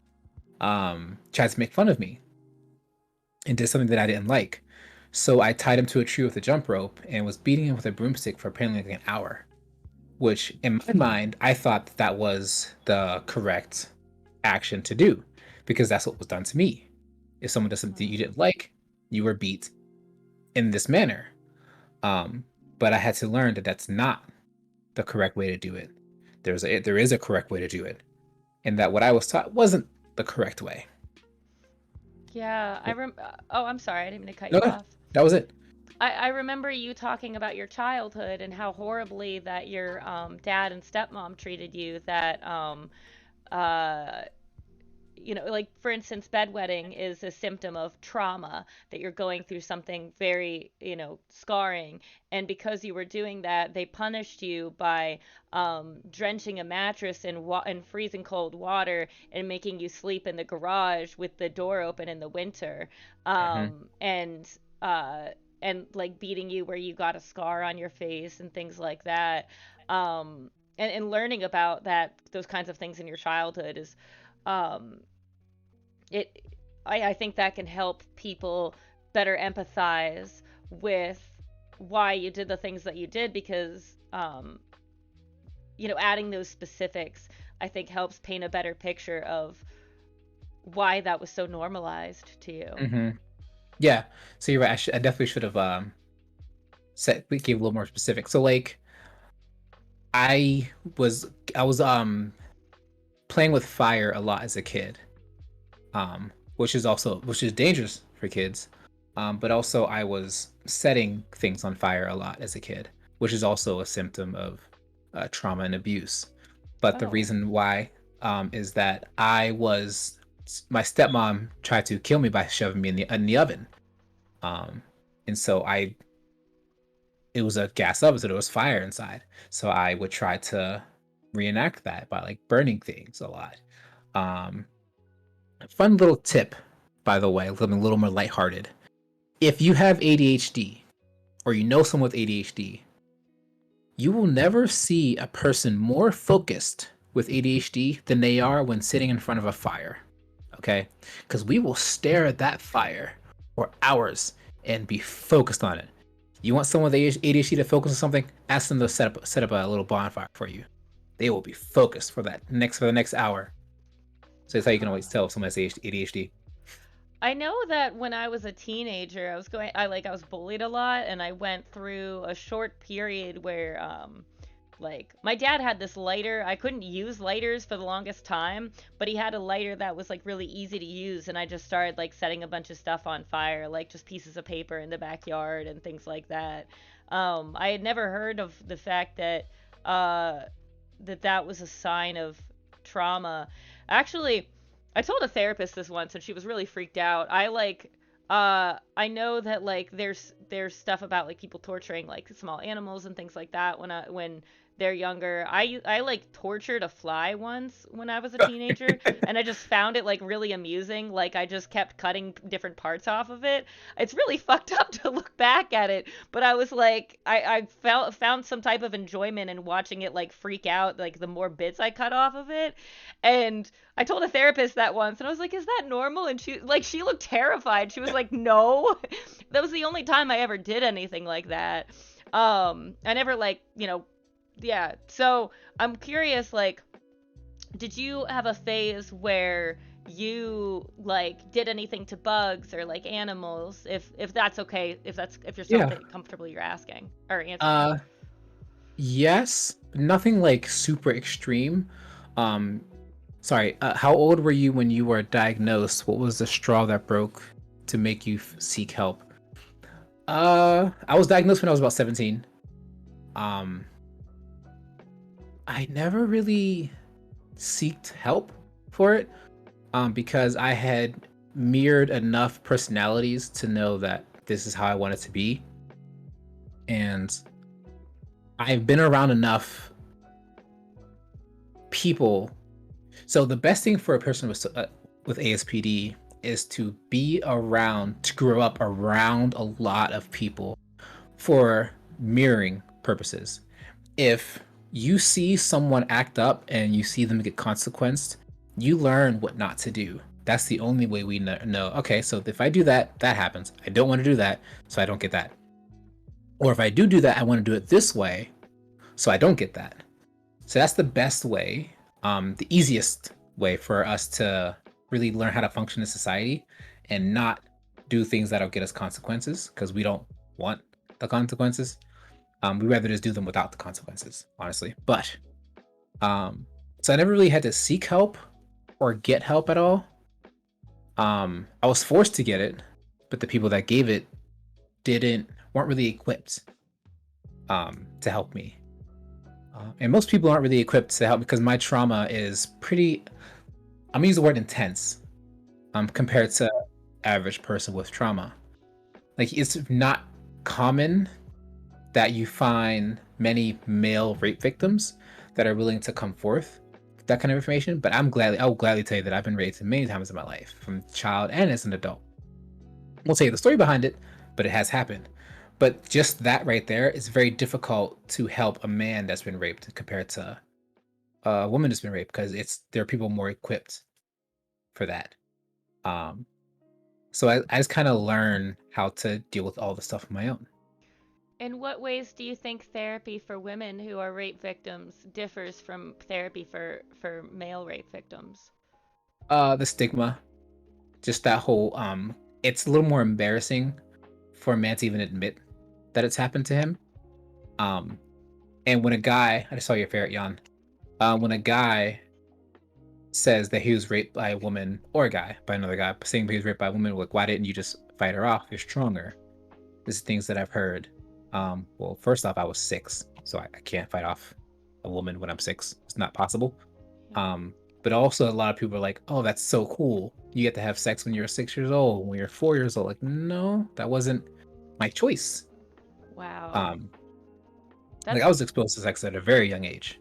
tried to make fun of me and did something that I didn't like. So I tied him to a tree with a jump rope and was beating him with a broomstick for apparently like an hour. Which, in my mind, I thought that was the correct action to do, because that's what was done to me. If someone does something you didn't like, you were beat in this manner. Um, but I had to learn that that's not the correct way to do it. There is a correct way to do it, and that what I was taught wasn't the correct way.
Yeah, oh, I'm sorry, I didn't mean to cut
No,
you
no,
off.
that was it.
I remember you talking about your childhood and how horribly that your dad and stepmom treated you. That uh, like for instance, bedwetting is a symptom of trauma, that you're going through something very, scarring. And because you were doing that, they punished you by drenching a mattress in freezing cold water and making you sleep in the garage with the door open in the winter.
Hmm.
And and like beating you where you got a scar on your face and things like that. And learning about those kinds of things in your childhood is um, it I think that can help people better empathize with why you did the things that you did, because adding those specifics, I think, helps paint a better picture of why that was so normalized to you.
Hmm. Yeah. So you're right. I definitely should have we gave a little more specific. So like I I was playing with fire a lot as a kid, which is dangerous for kids. But also I was setting things on fire a lot as a kid, which is also a symptom of trauma and abuse. But the
Oh.
reason why is that my stepmom tried to kill me by shoving me in the oven. Um, and so it was a gas oven, so there was fire inside. So I would try to reenact that by like burning things a lot. Um, Fun little tip, by the way, something a little more lighthearted. If you have ADHD or you know someone with ADHD, you will never see a person more focused with ADHD than they are when sitting in front of a fire. Okay? Because we will stare at that fire for hours and be focused on it. You want someone with ADHD to focus on something? Ask them to set up a little bonfire for you. They will be focused for the next hour. So that's how you can always
Huh.
tell if someone has ADHD.
I know that when I was a teenager, I was bullied a lot, and I went through a short period where like my dad had this lighter. I couldn't use lighters for the longest time, but he had a lighter that was like really easy to use, and I just started like setting a bunch of stuff on fire, like just pieces of paper in the backyard and things like that. I had never heard of the fact that uh that was a sign of trauma. Actually, I told a therapist this once and she was really freaked out. I know that like there's stuff about like people torturing like small animals and things like that when they're younger. I like tortured a fly once when I was a teenager, and I just found it like really amusing. Like I just kept cutting different parts off of it. It's really fucked up to look back at it, but I was like I felt found some type of enjoyment in watching it like freak out, like the more bits I cut off of it. And I told a therapist that once, and I was like, "Is that normal?" And she looked terrified. She was like, "No." That was the only time I ever did anything like that. I never like, yeah. So I'm curious, like, did you have a phase where you like did anything to bugs or like animals? If that's okay, if you're still
Yeah.
comfortable, you're asking or answering.
Uh, yes. Nothing like super extreme. Um, Sorry. How old were you when you were diagnosed? What was the straw that broke to make you seek help? I was diagnosed when I was about 17. Um, I never really seeked help for it. Because I had mirrored enough personalities to know that this is how I want it to be. And I've been around enough people. So the best thing for a person with ASPD is to to grow up around a lot of people for mirroring purposes. If you see someone act up and you see them get consequenced, you learn what not to do. That's the only way we know. Okay, so if I do that, that happens. I don't want to do that, so I don't get that. Or if I do that, I want to do it this way, so I don't get that. So that's the best way, the easiest way for us to really learn how to function in society and not do things that'll get us consequences because we don't want the consequences. We'd rather just do them without the consequences, honestly. But so I never really had to seek help or get help at all. I was forced to get it, but the people that gave it weren't really equipped to help me. And most people aren't really equipped to help because my trauma is pretty. I'm gonna use the word intense, compared to average person with trauma. Like it's not common that you find many male rape victims that are willing to come forth with that kind of information. But I will gladly tell you that I've been raped many times in my life, from child and as an adult. We'll tell you the story behind it, but it has happened. But just that right there is very difficult to help a man that's been raped compared to a woman that's been raped because there are people more equipped for that. Um, so I just kind of learn how to deal with all the stuff on my own.
In what ways do you think therapy for women who are rape victims differs from therapy for male rape victims?
The stigma, just that whole it's a little more embarrassing for a man to even admit that it's happened to him. Um, and when a guy, I just saw your ferret yawn. When a guy says that he was raped by a woman or a guy by another guy, saying he was raped by a woman, like why didn't you just fight her off? You're stronger. This is things that I've heard. Well, first off, I was 6, so I can't fight off a woman when I'm 6. It's not possible. But also a lot of people are like, "Oh, that's so cool. You get to have sex when you're 6 years old, when you're 4 years old." Like, no, that wasn't my choice.
Wow.
Um, like I
That's
was exposed to sex at a very young age.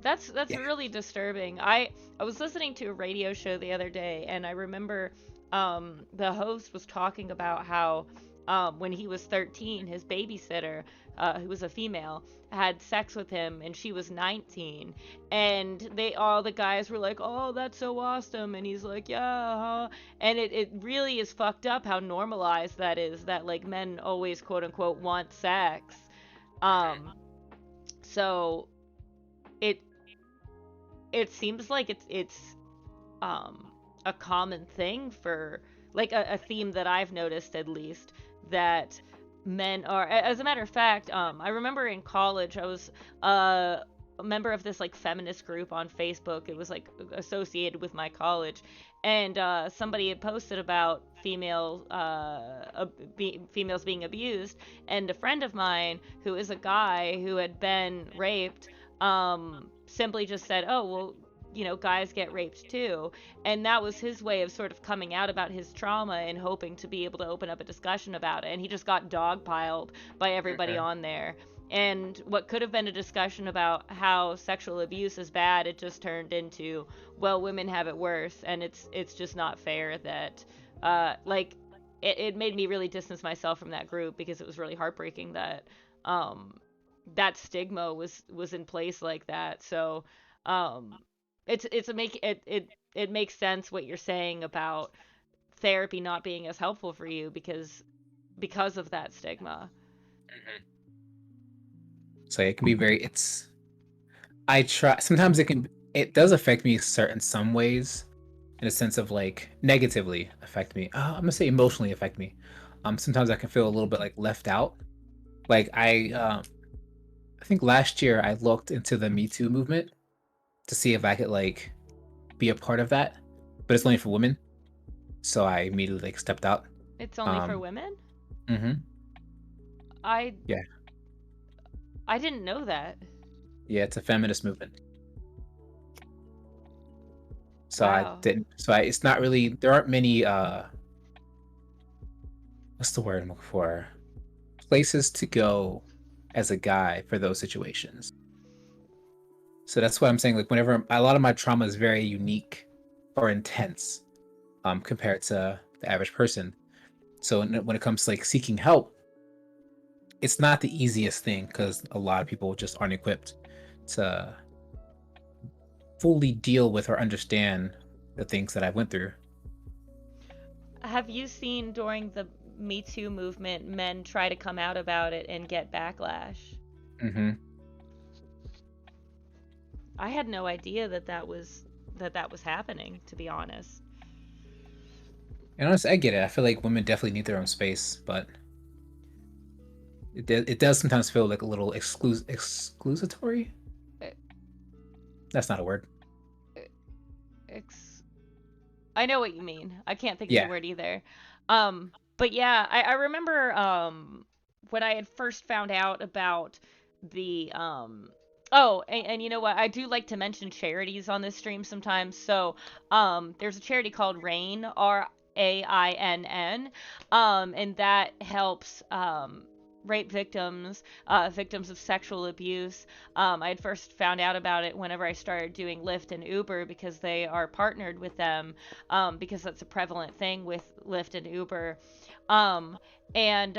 that's
Yeah.
really disturbing. I was listening to a radio show the other day, and I remember the host was talking about how when he was 13, his babysitter, who was a female, had sex with him, and she was 19, and all the guys were like, "Oh, that's so awesome," and he's like, "Yeah," huh?" And it really is fucked up how normalized that is. That like men always quote unquote want sex. Um, so it it seems like it's a common thing for like a theme that I've noticed at least that men are. As a matter of fact, I remember in college I was uh, a member of this like feminist group on Facebook. It was like associated with my college, and somebody had posted about females being abused, and a friend of mine who is a guy who had been raped simply just said, "Oh well." Guys get raped too. And that was his way of sort of coming out about his trauma and hoping to be able to open up a discussion about it. And he just got dogpiled by everybody
Mhm.
on there. And what could have been a discussion about how sexual abuse is bad, it just turned into, well, women have it worse, and it's just not fair that, like, it made me really distance myself from that group because it was really heartbreaking that, um, that stigma was in place like that. So, um, it's a make it makes sense what you're saying about therapy not being as helpful for you because of that stigma.
Mhm. So it can be very. It's. I try. Sometimes it does affect me certain some ways, in a sense of like negatively affect me. I'm gonna say emotionally affect me. Sometimes I can feel a little bit like left out. Like I think last year I looked into the Me Too movement to see if I could like be a part of that, but it's only for women. So I immediately like stepped out.
It's only for
Um,
women?
hmm
I
yeah,
I didn't know that.
yeah, it's a feminist movement. So I
Wow.
didn't. So I, it's not really. There aren't many. What's the word I'm looking for? Places to go as a guy for those situations. So that's why I'm saying like whenever a lot of my trauma is very unique or intense, compared to the average person. So when it comes to like seeking help, it's not the easiest thing because a lot of people just aren't equipped to fully deal with or understand the things that I went through.
Have you seen during the Me Too movement men try to come out about it and get backlash?
Hmm.
I had no idea that was happening, to be honest.
And honestly, I get it. I feel like women definitely need their own space, but it does sometimes feel like a little exclusatory.
E-
That's not a word.
e- Ex- I know what you mean. I can't think of the
Yeah.
word either. But yeah, I remember when I had first found out about the oh, and you know what? I do like to mention charities on this stream sometimes. So, there's a charity called RAINN, RAINN, and that helps rape victims, victims of sexual abuse. I had first found out about it whenever I started doing Lyft and Uber because they are partnered with them, because that's a prevalent thing with Lyft and Uber. Um, and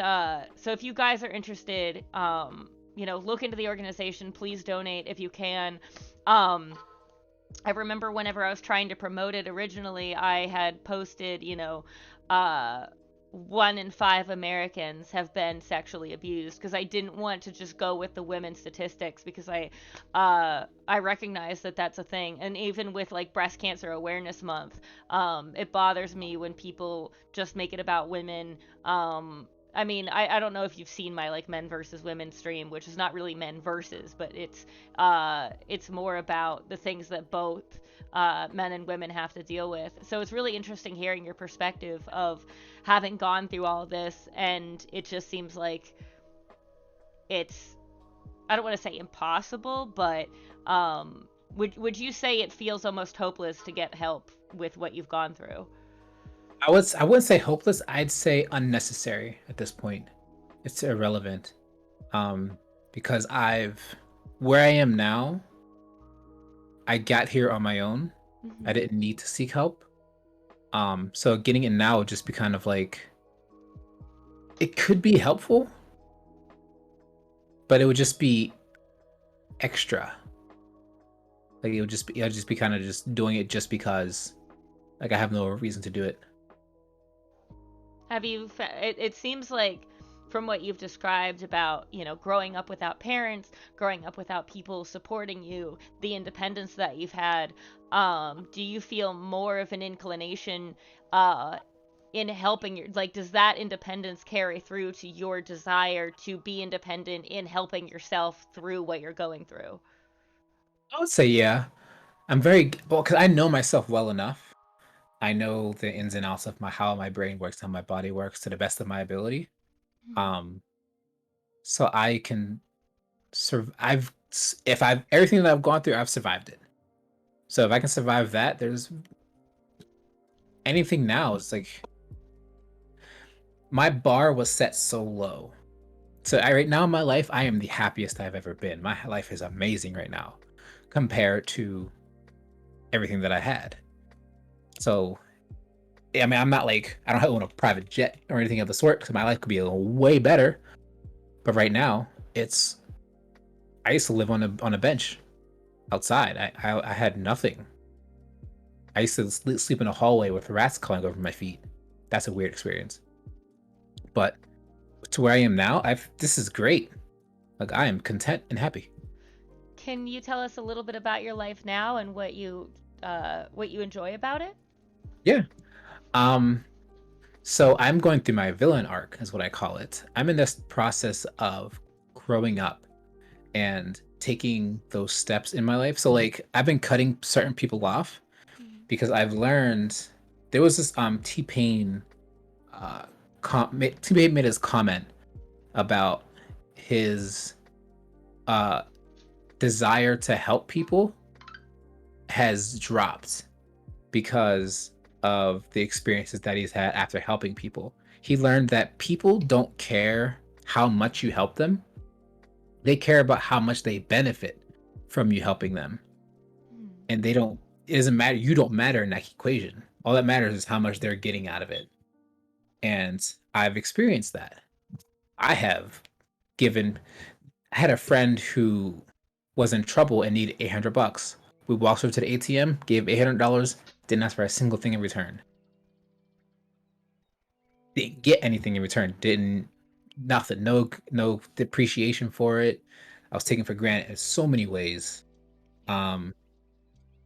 so if you guys are interested, look into the organization. Please donate if you can. Um, I remember whenever I was trying to promote it originally, I had posted, uh, 1 in 5 Americans have been sexually abused because I didn't want to just go with the women statistics because I recognize that that's a thing. And even with like Breast Cancer Awareness Month, it bothers me when people just make it about women. I mean, I don't know if you've seen my like men versus women stream, which is not really men versus, but it's more about the things that both men and women have to deal with. So it's really interesting hearing your perspective of having gone through all of this, and it just seems like it's, I don't want to say impossible, but would you say it feels almost hopeless to get help with what you've gone through?
I wouldn't say hopeless. I'd say unnecessary at this point. It's irrelevant. Um, because where I am now, I got here on my own. I
Hmm.
didn't need to seek help. So getting it now would just be kind of like it could be helpful, but it would just be extra. Like I'd just be kind of just doing it just because like I have no reason to do it.
It seems like from what you've described about, growing up without parents, growing up without people supporting you, the independence that you've had, do you feel more of an inclination uh in helping your, like, does that independence carry through to your desire to be independent in helping yourself through what you're going through?
I would say yeah. I'm very well because I know myself well enough. I know the ins and outs of my how my brain works, how my body works to the best of my ability.
Hmm.
Um, so I can if I've everything that I've gone through, I've survived it. So if I can survive that, there's anything now. It's like my bar was set so low. So right now in my life, I am the happiest I've ever been. My life is amazing right now compared to everything that I had. So I mean, I'm not like I don't own a private jet or anything of the sort because my life could be a little way better. But right now, it's I used to live on a bench outside. I had nothing. I used to sleep in a hallway with rats crawling over my feet. That's a weird experience. But to where I am now, I've this is great. Like I am content and happy.
Can you tell us a little bit about your life now and what you enjoy about it?
Yeah. Um. So I'm going through my villain arc, is what I call it. I'm in this process of growing up and taking those steps in my life. So like I've been cutting certain people off
Mhm.
because I've learned there was this T-Pain T-Pain made his comment about his uh desire to help people has dropped because of the experiences that he's had after helping people. He learned that people don't care how much you help them. They care about how much they benefit from you helping them.
Hmm.
And they don't it doesn't matter you don't matter in that equation. All that matters is how much they're getting out of it. And I've experienced that. I have given I had a friend who was in trouble and needed $800. We walked over to the ATM, gave $800, didn't ask for a single thing in return. Didn't get anything in return. Didn't nothing. No depreciation for it. I was taken for granted in so many ways. Um,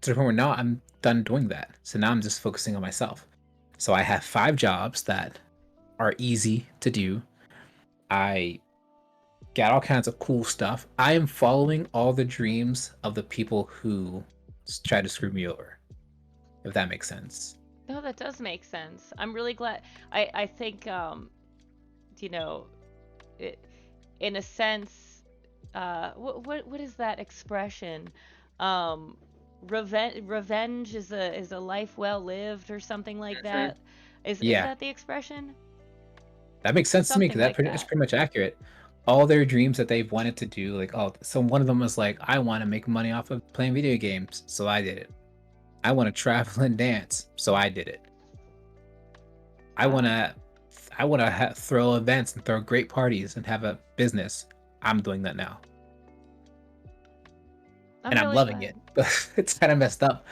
to the point where now I'm done doing that. So now I'm just focusing on myself. So I have 5 jobs that are easy to do. I got all kinds of cool stuff. I am following all the dreams of the people who try to screw me over, if that makes sense.
No, that does make sense. I'm really glad. I think you know, it, in a sense, what is that expression? Um, revenge is a life well lived or something like
Mhm.
that. Is
Yeah,
that the expression?
that makes sense to me because
Something like
that's
that.
pretty much accurate. All their dreams that they've wanted to do, like, oh, so one of them was like, I want to make money off of playing video games, so I did it. I want to travel and dance, so I did it. I want
Wow.
to, throw events and throw great parties and have a business. I'm doing that now,
I'm
and I'm
really
loving
glad.
it. But it's kind of messed up.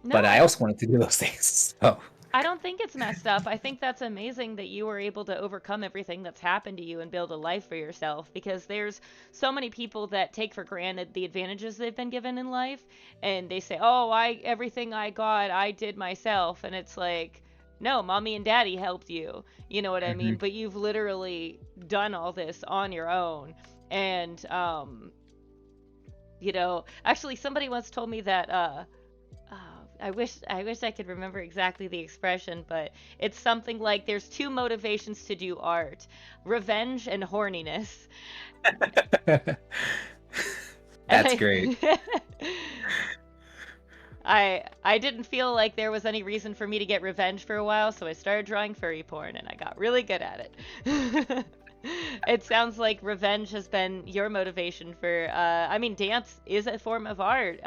No,
But I also wanted to do those things. So,
I don't think it's messed up. I think that's amazing that you were able to overcome everything that's happened to you and build a life for yourself, because there's so many people that take for granted the advantages they've been given in life, and they say, "Oh, I everything I got, I did myself." And it's like, "No, mommy and daddy helped you." You know what I mean?
mhm,
But you've literally done all this on your own. And actually somebody once told me that I wish I could remember exactly the expression, but it's something like there's two motivations to do art: revenge and horniness. And
that's great.
I didn't feel like there was any reason for me to get revenge for a while, so I started drawing furry porn and I got really good at it. It sounds like revenge has been your motivation for I mean, dance is a form of art.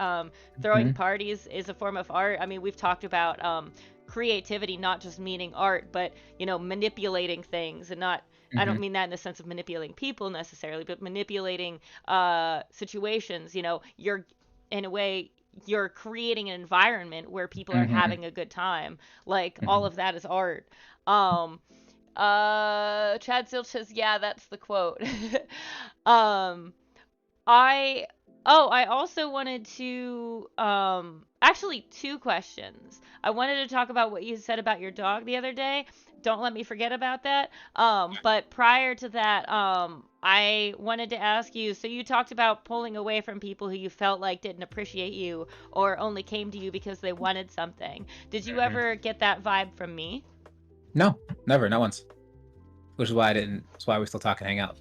Throwing
Mhm,
parties is a form of art. I mean, we've talked about creativity not just meaning art, but manipulating things, and not, I don't
mhm,
mean that in the sense of manipulating people necessarily, but manipulating situations. You're, in a way, you're creating an environment where people are
mhm,
having a good time. Like, all
mhm.
of that is art. Chad Zilch says, yeah, that's the quote. um I Oh, I also wanted to actually two questions. I wanted to talk about what you said about your dog the other day. Don't let me forget about that. But prior to that, I wanted to ask you, so you talked about pulling away from people who you felt like didn't appreciate you or only came to you because they wanted something. Did you
Mhm.
ever get that vibe from me?
No, never, not once. Which is why I didn't. That's why we still talk and hang out.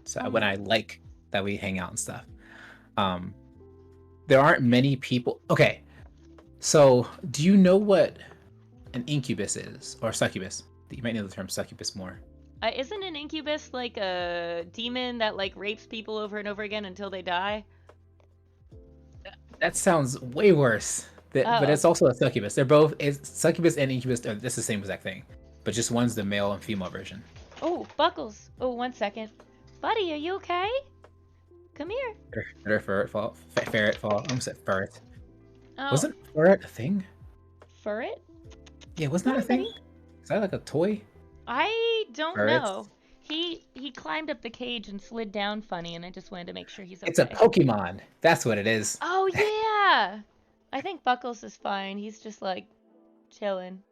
So when
Um,
I like that we hang out and stuff. Um, there aren't many people. Okay, so do you know what an incubus is or succubus? You might know the term succubus more.
isn't an incubus like a demon that like rapes people over and over again until they die?
That sounds way worse. But
Oh.
it's also a succubus. They're both succubus and incubus are this the same exact thing, but just one's the male and female version.
Oh, Buckles. Oh, 1 second. Buddy, are you okay? Come here.
Ferret fall. Ferret fall. I almost said ferret.
Oh,
Wasn't ferret a thing?
Furret?
Yeah, wasn't
Come
that a
on,
thing?
buddy.
Is that like a toy?
I don't know.
Ferrets?
He climbed up the cage and slid down funny, and I just wanted to make sure he's
It's a
okay.
Pokemon. That's what it is.
Oh yeah. I think Buckles is fine. He's just like chilling.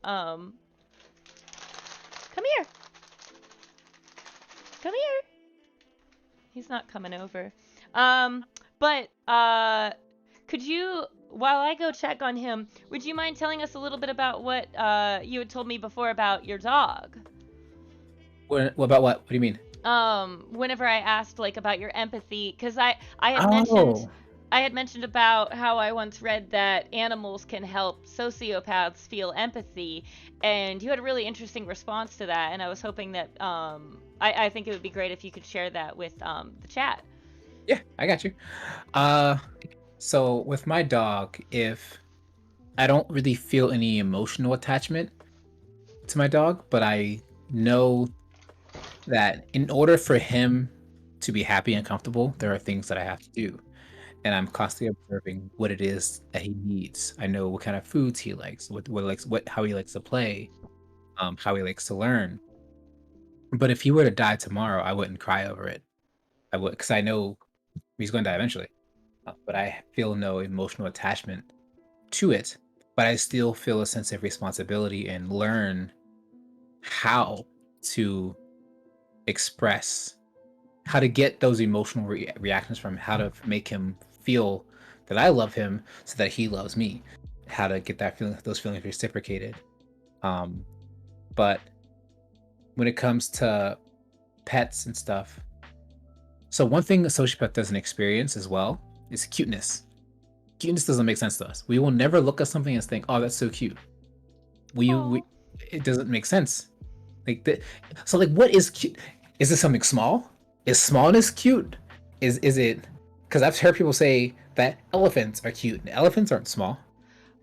Um, come here. Come here. He's not coming over. But could you, while I go check on him, would you mind telling us a little bit about what you had told me before about your dog?
What about what? What do you mean?
Whenever I asked like about your empathy, because I had mentioned
Oh,
about how I once read that animals can help sociopaths feel empathy, and you had a really interesting response to that, and I was hoping that I think it would be great if you could share that with the chat.
yeah, I got you. Uh, so with my dog, if I don't really feel any emotional attachment to my dog, but I know that in order for him to be happy and comfortable, there are things that I have to do. And I'm constantly observing what it is that he needs. I know what kind of foods he likes, what likes what how he likes to play, how he likes to learn. But if he were to die tomorrow, I wouldn't cry over it. I would because I know he's going to die eventually. But I feel no emotional attachment to it. But I still feel a sense of responsibility and learn how to express, how to get those emotional reactions from him, how to make him feel that I love him so that he loves me, how to get that feeling, those feelings reciprocated. Um, but when it comes to pets and stuff, so one thing a sociopath doesn't experience as well is cuteness. Cuteness doesn't make sense to us. We will never look at something and think, "Oh, that's so cute." We
Oh.
it doesn't make sense. Like the, so like what is cute? Is this something small? Is smallness cute? Is it because I've heard people say that elephants are cute and elephants aren't small.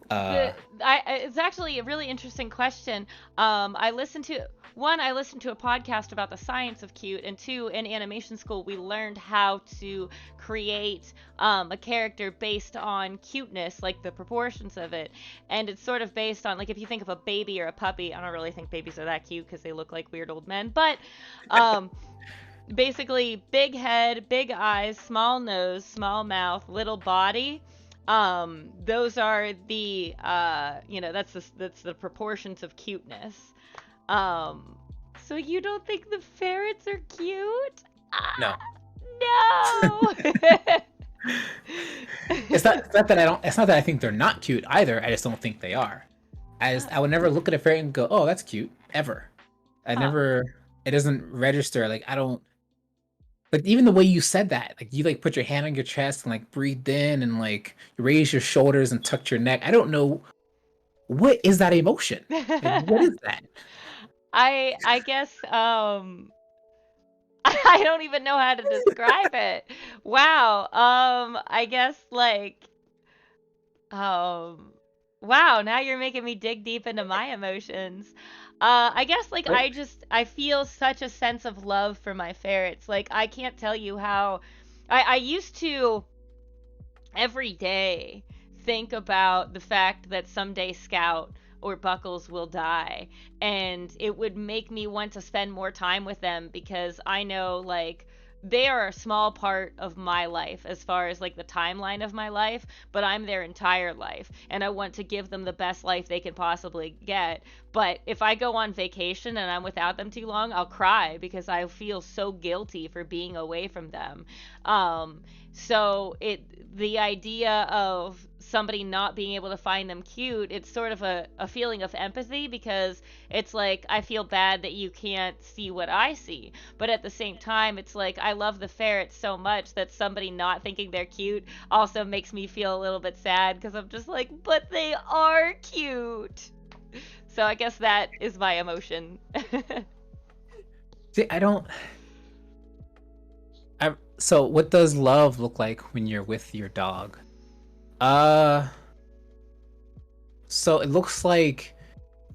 The
Uh
it's actually a really interesting question. I listened to I listened to a podcast about the science of cute, and two, in animation school we learned how to create a character based on cuteness, like the proportions of it, and it's sort of based on like if you think of a baby or a puppy. I don't really think babies are that cute because they look like weird old men, but um, basically big head, big eyes, small nose, small mouth, little body. Those are the that's the proportions of cuteness. Um, so you don't think the ferrets are cute?
no.
Ah, no.
It's not that I don't it's not that I think they're not cute either. I just don't think they are. I would never look at a fairy and go, "Oh, that's cute," ever. I
Huh.
never it doesn't register. Like I don't like even the way you said that, like you like put your hand on your chest and like breathed in and like raise your shoulders and tucked your neck. I don't know what is that emotion. Like what is that?
I guess I don't even know how to describe it. Wow. I guess like um wow, now you're making me dig deep into my emotions. I guess like
What?
I feel such a sense of love for my ferrets. Like I can't tell you how I used to every day think about the fact that someday Scout or Buckles will die, and it would make me want to spend more time with them because I know like they are a small part of my life as far as like the timeline of my life, but I'm their entire life and I want to give them the best life they can possibly get. But if I go on vacation and I'm without them too long, I'll cry because I feel so guilty for being away from them. Um, so the idea of somebody not being able to find them cute, it's sort of a feeling of empathy because it's like I feel bad that you can't see what I see. But at the same time, it's like I love the ferrets so much that somebody not thinking they're cute also makes me feel a little bit sad because I'm just like, but they are cute. So I guess that is my emotion.
See, I don't. So what does love look like when you're with your dog? Uh, so it looks like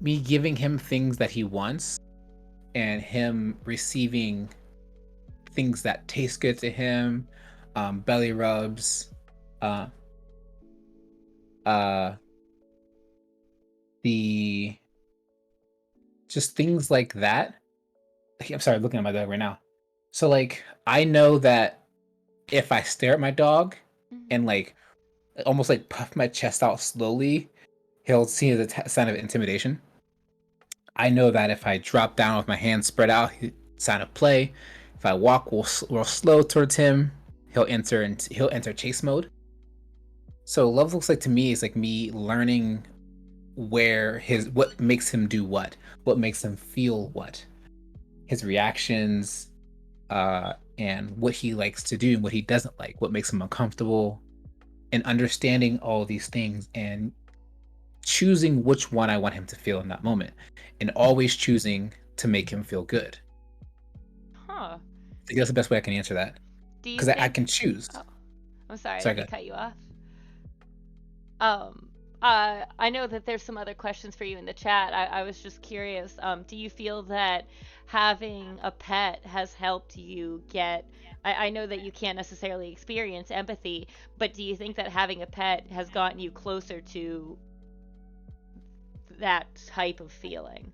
me giving him things that he wants and him receiving things that taste good to him, belly rubs, uh, uh, the just things like that. I'm sorry, looking at my dog right now. So like I know that if I stare at my dog
Mhm.
and like almost like puff my chest out slowly, he'll see the sign of intimidation. I know that if I drop down with my hands spread out, sign of play. If I walk real slow towards him, he'll enter chase mode. So love looks like to me is like me learning what makes him do what makes him feel what, his reactions, and what he likes to do and what he doesn't like, what makes him uncomfortable, and understanding all these things and choosing which one I want him to feel in that moment, and always choosing to make him feel good.
Huh.
I think that's the best way I can answer that
Do you
because I
think?
can choose.
Oh, I'm sorry, I
Sorry,
didn't
go
mean to
ahead.
cut you off. Um, I know that there's some other questions for you in the chat. I was just curious. Do you feel that having a pet has helped you get? I know that you can't necessarily experience empathy, but do you think that having a pet has gotten you closer to that type of feeling?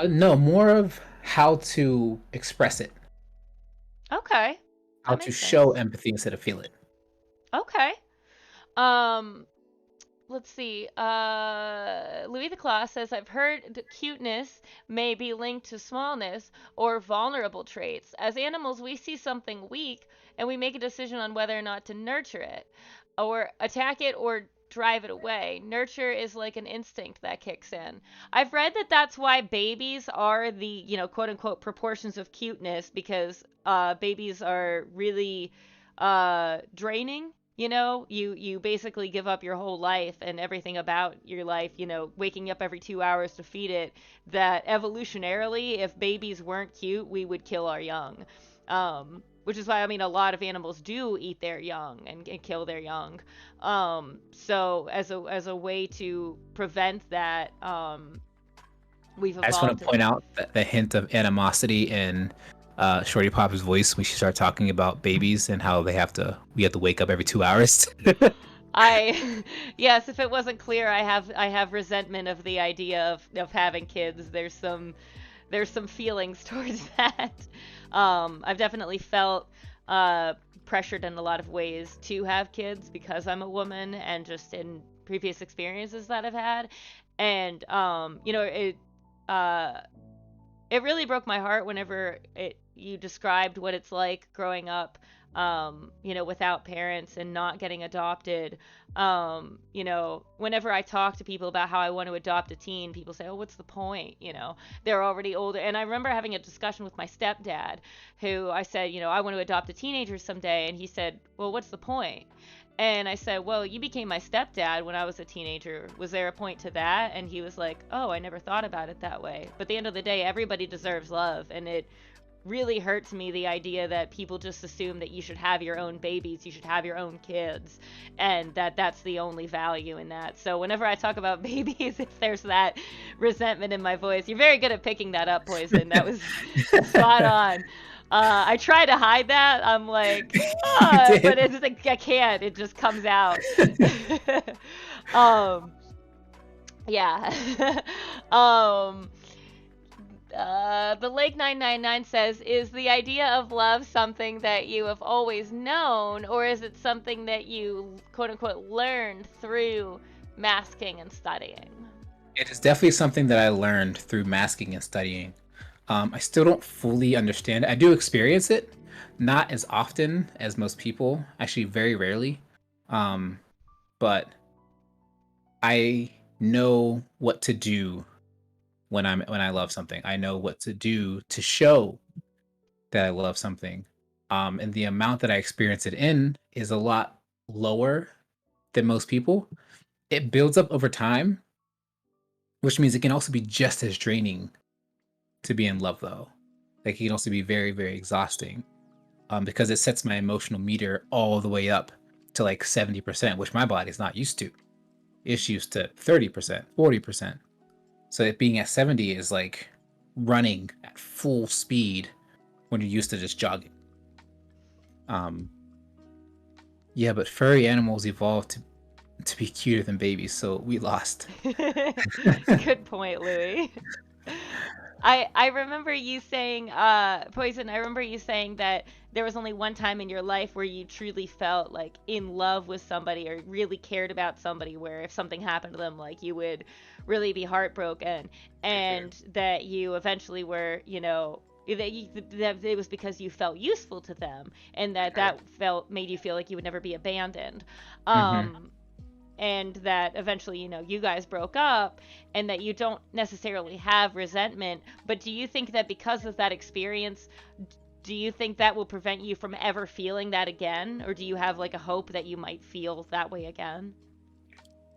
No, more of how to express it,
Okay,
how
that
to
makes
show
sense.
empathy instead of feel it.
Okay. Um, let's see. Louis the Claw says, I've heard that cuteness may be linked to smallness or vulnerable traits. As animals, we see something weak and we make a decision on whether or not to nurture it, or attack it, or drive it away. Nurture is like an instinct that kicks in. I've read that that's why babies are the, quote unquote proportions of cuteness because babies are really draining. You basically give up your whole life and everything about your life, waking up every 2 hours to feed it. That evolutionarily, if babies weren't cute, we would kill our young. Which is why, I mean, a lot of animals do eat their young and kill their young. So as a way to prevent that, we've
I just want
evolved
to
to.
point out that the hint of animosity in Shorty Pop's voice when she started talking about babies and how we have to wake up every 2 hours.
I yes, if it wasn't clear, I have resentment of the idea of having kids. There's some feelings towards that. I've definitely felt pressured in a lot of ways to have kids because I'm a woman and just in previous experiences that I've had. And uh it really broke my heart whenever you described what it's like growing up, without parents and not getting adopted. Whenever I talk to people about how I want to adopt a teen, people say, "Oh, what's the point?" They're already older. And I remember having a discussion with my stepdad, who I said, "I want to adopt a teenager someday," and he said, "Well, what's the point?" And I said, "Well, you became my stepdad when I was a teenager. Was there a point to that?" And he was like, "Oh, I never thought about it that way." But at the end of the day, everybody deserves love. And it really hurts me, the idea that people just assume that you should have your own babies, you should have your own kids, and that's the only value in that. So whenever I talk about babies, if there's that resentment in my voice, you're very good at picking that up, Poison. That was spot on. I try to hide that. I'm like,
You
but
did.
it's like I can't. It just comes out. um, yeah. um, The Lake 999 says, is the idea of love something that you have always known, or is it something that you, quote unquote, learned through masking and studying?
It is definitely something that I learned through masking and studying. I still don't fully understand it. I do experience it, not as often as most people, actually very rarely. Um, but I know what to do when I love something. I know what to do to show that I love something. And the amount that I experience it in is a lot lower than most people. It builds up over time, which means it can also be just as draining to be in love, though. Like, it can also be very, very exhausting, because it sets my emotional meter all the way up to like 70%, which my body's not used to. It's used to 30%, 40%. So it being at 70 is like running at full speed when you're used to just jogging. Yeah, but furry animals evolved to be cuter than babies, so we lost.
Good point, Louis. I remember you saying, Poison, I remember you saying that there was only one time in your life where you truly felt like in love with somebody or really cared about somebody, where if something happened to them, like you would really be heartbroken, and that you eventually were, that it was because you felt useful to them, and that felt made you feel like you would never be abandoned.
Hmm.
And that eventually, you guys broke up, and that you don't necessarily have resentment. But do you think that because of that experience, do you think that will prevent you from ever feeling that again? Or do you have like a hope that you might feel that way again?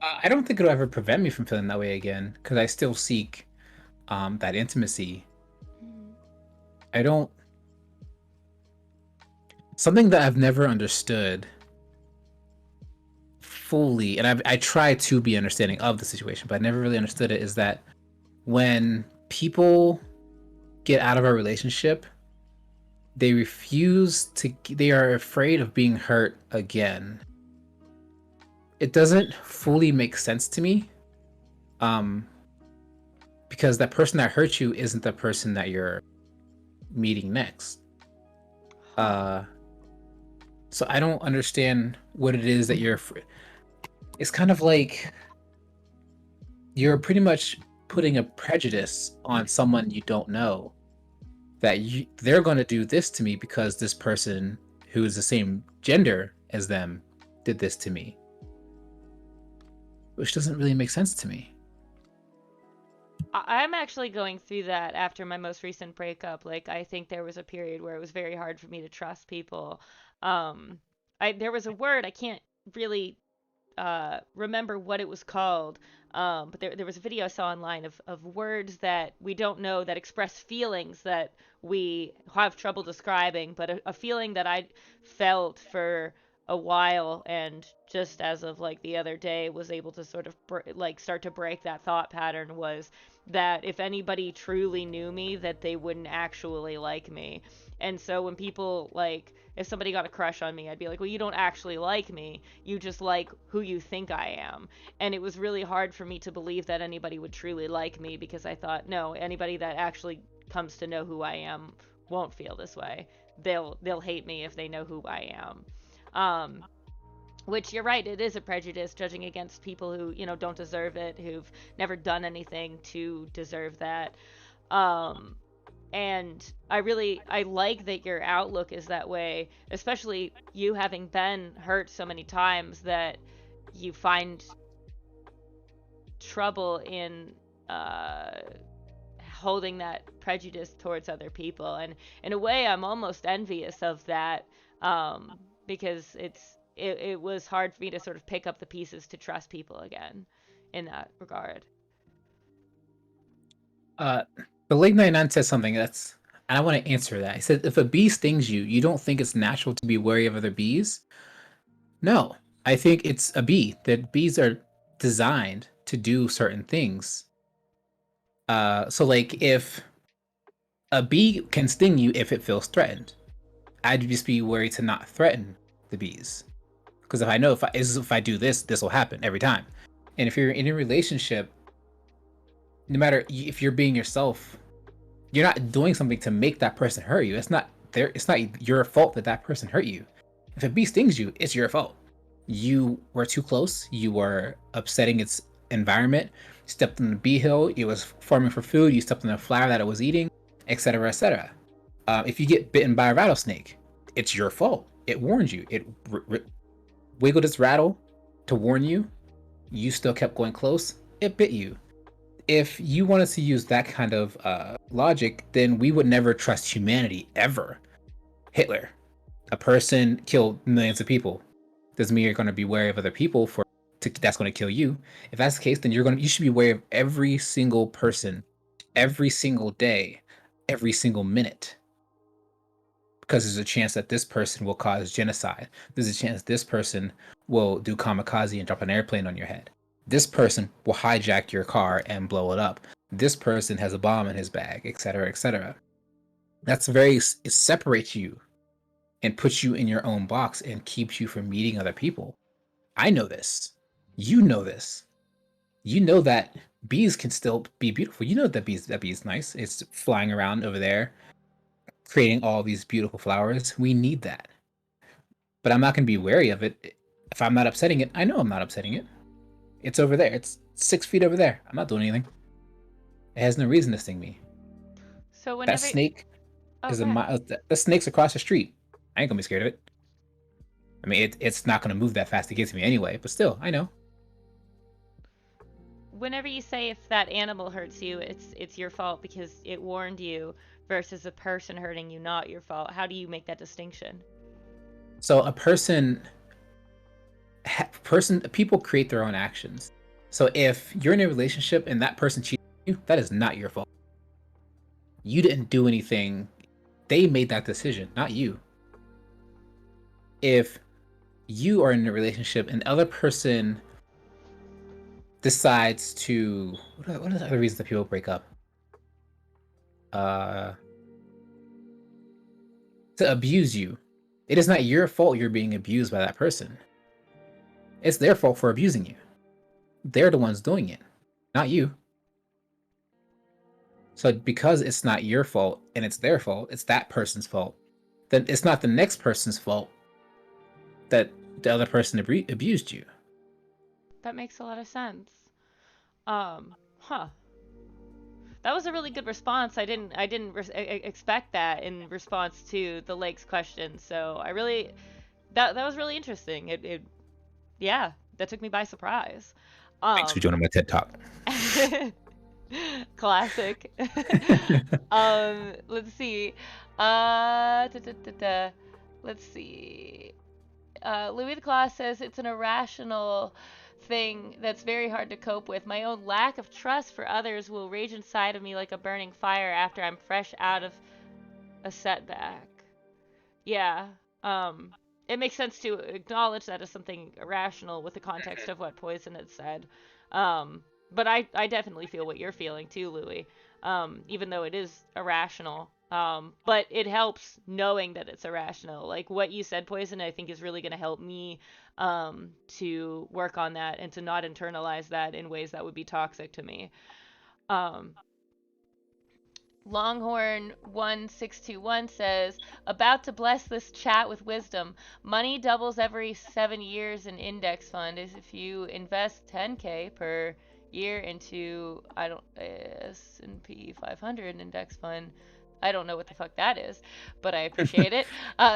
I don't think it'll ever prevent me from feeling that way again, because I still seek that intimacy.
Mhm.
I don't. Something that I've never understood fully, and I try to be understanding of the situation, but I never really understood it, is that when people get out of a relationship, they are afraid of being hurt again. It doesn't fully make sense to me, um, because that person that hurt you isn't the person that you're meeting next.
Huh.
Uh, so I don't understand what it is that it's kind of like you're pretty much putting a prejudice on someone you don't know, that they're going to do this to me because this person who is the same gender as them did this to me, which doesn't really make sense to me.
I'm actually going through that after my most recent breakup. Like, I think there was a period where it was very hard for me to trust people. Um, there was a word I can't really remember what it was called. But there was a video I saw online of words that we don't know that express feelings that we have trouble describing, but a feeling that I felt for a while, and just as of like the other day was able to sort of like start to break that thought pattern, was that if anybody truly knew me, that they wouldn't actually like me. And so when people like, if somebody got a crush on me, I'd be like, well, you don't actually like me. You just like who you think I am. And it was really hard for me to believe that anybody would truly like me, because I thought, no, anybody that actually comes to know who I am won't feel this way. They'll hate me if they know who I am. Um, which, you're right, it is a prejudice, judging against people who, don't deserve it, who've never done anything to deserve that. Um, and I like that your outlook is that way, especially you having been hurt so many times that you find trouble in uh holding that prejudice towards other people. And in a way, I'm almost envious of that, because it was hard for me to sort of pick up the pieces to trust people again in that regard.
Uh, the Lake 99 says something and I want to answer that. He said, if a bee stings you, you don't think it's natural to be wary of other bees? No, I think it's a bee. That bees are designed to do certain things. So like if a bee can sting you if it feels threatened, I'd just be worried to not threaten the bees. Because if I know if I do this, this will happen every time. And if you're in a relationship, no matter if you're being yourself, You're not doing something to make that person hurt you. It's not your fault that that person hurt you. If a bee stings you, it's your fault. You were too close. You were upsetting its environment. You stepped on the bee hill. It was farming for food. You stepped on the flower that it was eating, etc., etc. If you get bitten by a rattlesnake, it's your fault. It warned you. It wiggled its rattle to warn you. You still kept going close. It bit you. If you wanted to use that kind of logic, then we would never trust humanity ever. Hitler, a person killed millions of people. Doesn't mean you're going to be wary of other people that's going to kill you. If that's the case, then you should be wary of every single person, every single day, every single minute, because there's a chance that this person will cause genocide. There's a chance this person will do kamikaze and drop an airplane on your head. This person will hijack your car and blow it up. This person has a bomb in his bag, etc., etc. It separates you and puts you in your own box and keeps you from meeting other people. I know this. You know this. You know that bees can still be beautiful. You know that bee's nice. It's flying around over there, creating all these beautiful flowers. We need that. But I'm not going to be wary of it. If I'm not upsetting it, I know I'm not upsetting it. It's over there. It's 6 feet over there. I'm not doing anything. It has no reason to sting me.
So
That
whenever
snake
oh,
is
go ahead.
the snake's across the street. I ain't gonna be scared of it. I mean, it's not gonna move that fast to get to me anyway. But still, I know.
Whenever you say if that animal hurts you, it's your fault because it warned you versus a person hurting you not your fault. How do you make that distinction?
So people create their own actions. So if you're in a relationship and that person cheated on you, that is not your fault. You didn't do anything. They made that decision, not you. If you are in a relationship and the other person decides to what are the other reasons that people break up? Uh, to abuse you. It is not your fault you're being abused by that person. It's their fault for abusing you. They're the ones doing it, not you. So because it's not your fault and it's their fault, it's that person's fault. Then it's not the next person's fault that the other person abused you.
That makes a lot of sense. Huh. That was a really good response. I didn't expect that in response to the lakes question. So I really that was really interesting. It yeah, that took me by surprise.
Thanks for
Um
joining my TED Talk.
Classic. Let's see. Da, da, da, da. Let's see. Louis the Claw says it's an irrational thing that's very hard to cope with. My own lack of trust for others will rage inside of me like a burning fire after I'm fresh out of a setback. Yeah. Um, it makes sense to acknowledge that as something irrational with the context of what Poison had said. But I definitely feel what you're feeling too, Louis. Even though it is irrational. But it helps knowing that it's irrational. Like what you said, Poison, I think is really going to help me to work on that and to not internalize that in ways that would be toxic to me. Um, Longhorn 1621 says, about to bless this chat with wisdom. Money doubles every 7 years in index fund. Is if you invest 10K per year into I don't S&P 500 index fund. I don't know what the fuck that is, but I appreciate it.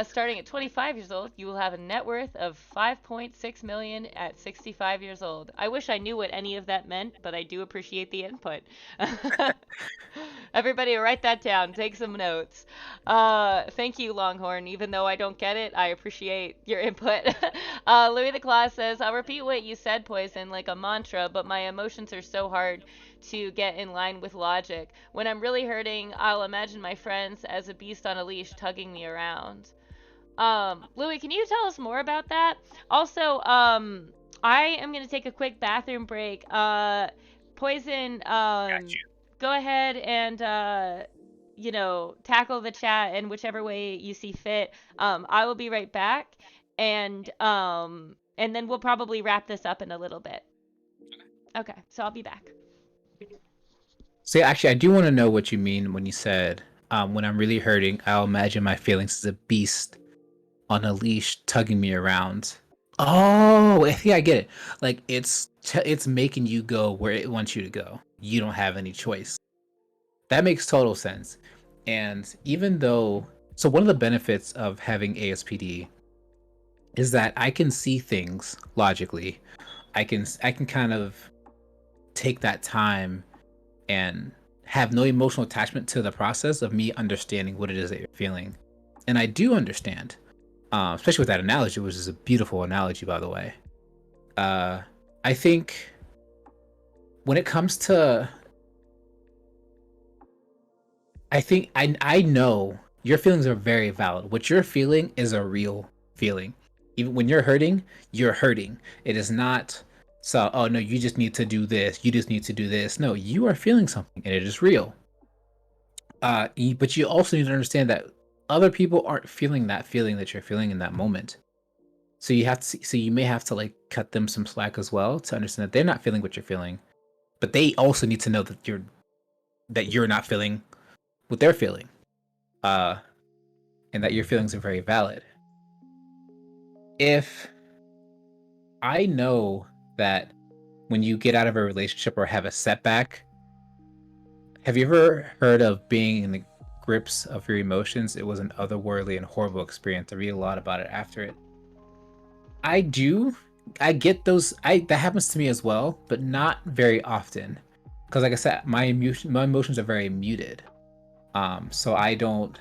Starting at 25 years old, you will have a net worth of 5.6 million at 65 years old. I wish I knew what any of that meant, but I do appreciate the input. Everybody write that down. Take some notes. Thank you, Longhorn. Even though I don't get it, I appreciate your input. Louis the Claw says, I'll repeat what you said, Poison, like a mantra, but my emotions are so hard to get in line with logic. When I'm really hurting, I'll imagine my friends as a beast on a leash tugging me around. Louis, can you tell us more about that? Also, I am going to take a quick bathroom break. Poison,
Got you.
go ahead and tackle the chat in whichever way you see fit. I will be right back, and then we'll probably wrap this up in a little bit. Okay, so I'll be back.
So actually, I do want to know what you mean when you said, when I'm really hurting, I'll imagine my feelings as a beast on a leash tugging me around. Oh, I think I get it. Like it's making you go where it wants you to go. You don't have any choice. That makes total sense. And even though, so one of the benefits of having ASPD is that I can see things logically. I can kind of take that time and have no emotional attachment to the process of me understanding what it is that you're feeling. And I do understand, especially with that analogy, which is a beautiful analogy, by the way. Uh, I think when it comes to, I think I know your feelings are very valid. What you're feeling is a real feeling. Even when you're hurting, you're hurting. It is not so, oh no, you just need to do this. You just need to do this. No, you are feeling something and it is real. But you also need to understand that other people aren't feeling that feeling that you're feeling in that moment. So you have to so you may have to like cut them some slack as well to understand that they're not feeling what you're feeling, but they also need to know that you're not feeling what they're feeling. Uh and that your feelings are very valid. If I know that when you get out of a relationship or have a setback, have you ever heard of being in the grips of your emotions? It was an otherworldly and horrible experience. I read a lot about it after it. I do. I get those. I that happens to me as well, but not very often. Because, like I said, my emotions are very muted. So I don't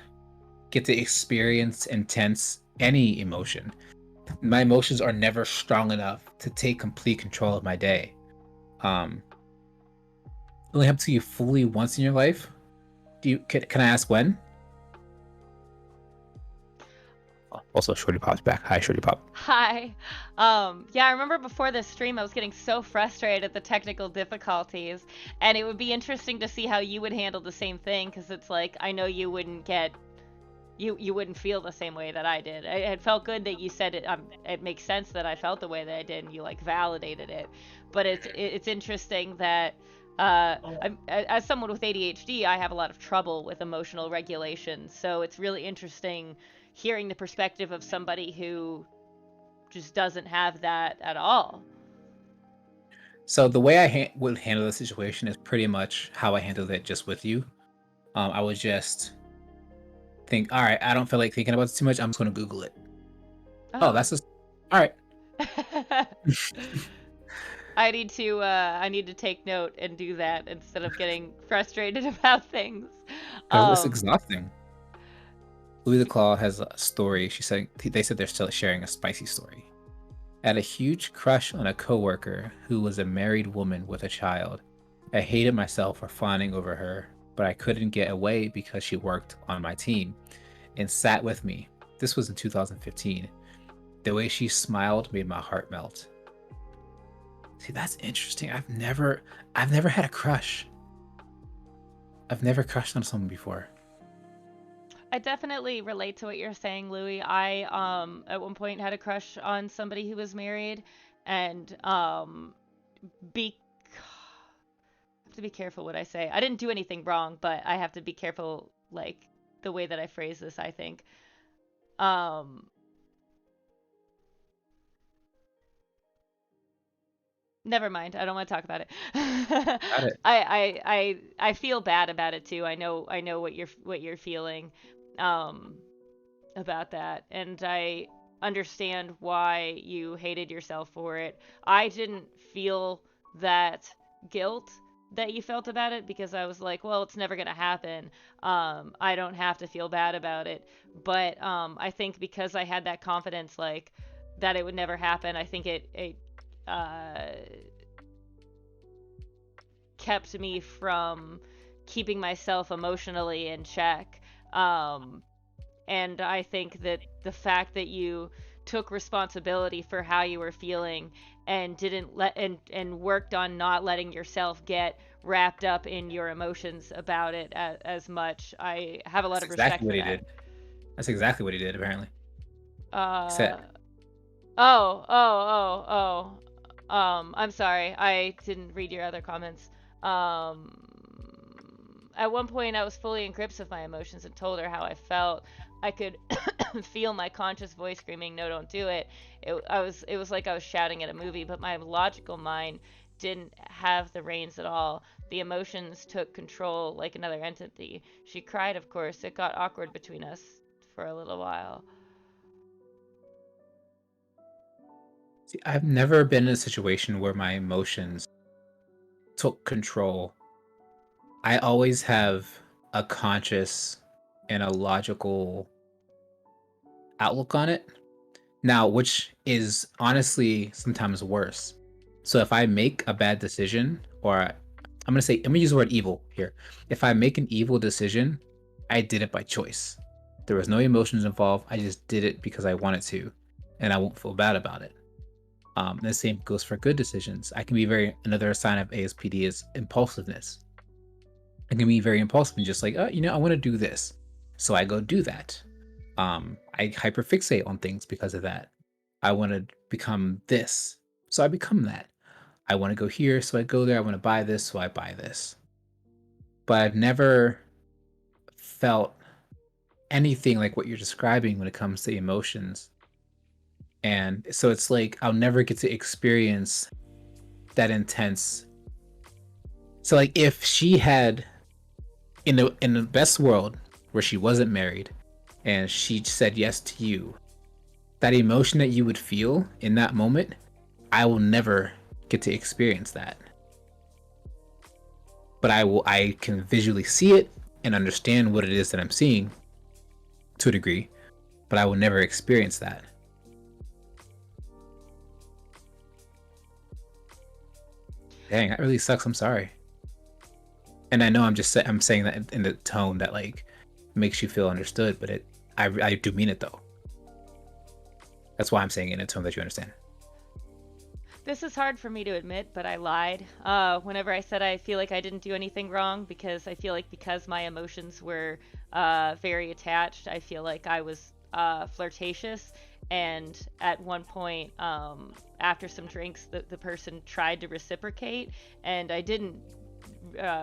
get to experience intense any emotion. My emotions are never strong enough to take complete control of my day. Um, it only happens to you fully once in your life. Can I ask when? Also, Shorty Pop's back. Hi, Shorty Pop.
Hi. Yeah, I remember before this stream I was getting so frustrated at the technical difficulties, and it would be interesting to see how you would handle the same thing, because it's like I know you wouldn't get you wouldn't feel the same way that I did. It felt good that you said it. It makes sense that I felt the way that I did, and you like validated it. But it's interesting that as someone with ADHD, I have a lot of trouble with emotional regulation. So it's really interesting hearing the perspective of somebody who just doesn't have that at all.
So the way I would handle the situation is pretty much how I handled it just with you. I would just think, all right, I don't feel like thinking about this too much. I'm just going to Google it. Oh,
Oh.
that's just all right.
I need to take note and do that instead of getting frustrated about things.
Because it's
Um,
exhausting. Louis the Claw has a story. They said they're still sharing a spicy story. I had a huge crush on a coworker who was a married woman with a child. I hated myself for fawning over her, but I couldn't get away because she worked on my team and sat with me. This was in 2015. The way she smiled made my heart melt. See, that's interesting. I've never had a crush. I've never crushed on someone before.
I definitely relate to what you're saying, Louis. I at one point had a crush on somebody who was married, and be have to be careful what I say. I didn't do anything wrong, but I have to be careful, like the way that I phrase this, I think. Um, Never mind. I don't want to talk about it.
Got it.
I feel bad about it too. I know what you're feeling um about that, and I understand why you hated yourself for it. I didn't feel that guilt that you felt about it, because I was like, well, it's never going to happen. I don't have to feel bad about it. But I think because I had that confidence, like that it would never happen, I think it uh, kept me from keeping myself emotionally in check. Um, and I think that the fact that you took responsibility for how you were feeling and didn't let and worked on not letting yourself get wrapped up in your emotions about it as much. I have a lot
That's
of
exactly
respect
what
for
he
that.
did. That's exactly what he did, apparently. He said,
Uh oh, oh, oh, oh. I'm sorry. I didn't read your other comments. Um at one point I was fully in grips with my emotions and told her how I felt. I could feel my conscious voice screaming, "No, don't do it." It was like I was shouting at a movie, but my logical mind didn't have the reins at all. The emotions took control like another entity. She cried, of course. It got awkward between us for a little while.
See, I've never been in a situation where my emotions took control. I always have a conscious and a logical outlook on it. Now, which is honestly sometimes worse. So if I make a bad decision, or I'm gonna use the word evil here. If I make an evil decision, I did it by choice. There was no emotions involved. I just did it because I wanted to, and I won't feel bad about it. The same goes for good decisions. I can be another sign of ASPD is impulsiveness. I can be very impulsive and just like, oh, I want to do this, so I go do that. I hyperfixate on things because of that. I want to become this, so I become that. I want to go here, so I go there. I want to buy this, so I buy this. But I've never felt anything like what you're describing when it comes to emotions. And so it's like I'll never get to experience that intense. So like if she had in the best world where she wasn't married and she said yes to you, that emotion that you would feel in that moment, I will never get to experience that. But I can visually see it and understand what it is that I'm seeing to a degree, but I will never experience that. Dang, that really sucks. I'm sorry. And I know I'm saying that in the tone that like makes you feel understood, but I do mean it though. That's why I'm saying it in a tone that you understand.
This is hard for me to admit, but I lied. Whenever I said I feel like I didn't do anything wrong, because I feel like because my emotions were very attached, I feel like I was flirtatious. And at one point, after some drinks, the person tried to reciprocate, and I didn't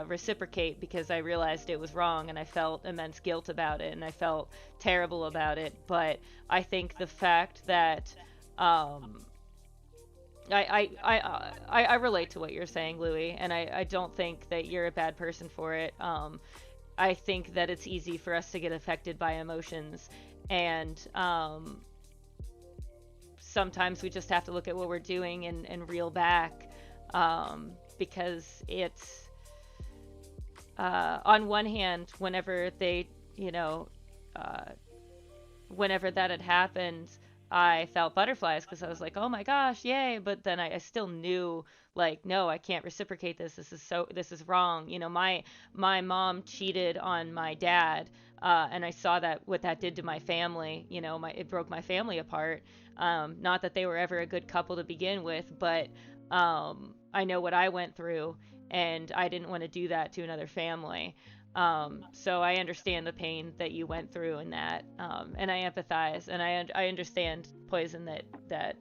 reciprocate because I realized it was wrong and I felt immense guilt about it and I felt terrible about it. But I think the fact that um, I relate to what you're saying, Louis, and I don't think that you're a bad person for it. I think that it's easy for us to get affected by emotions, and sometimes we just have to look at what we're doing and reel back, because it's on one hand, whenever they, you know, uh, whenever that had happened, I felt butterflies because I was like, oh my gosh, yay. But then I still knew, like, no, I can't reciprocate this. This is wrong. My mom cheated on my dad. And I saw that what that did to my family. It broke my family apart. Not that they were ever a good couple to begin with, but I know what I went through, and I didn't want to do that to another family. So I understand the pain that you went through in that, and I empathize, and I understand, Poison, that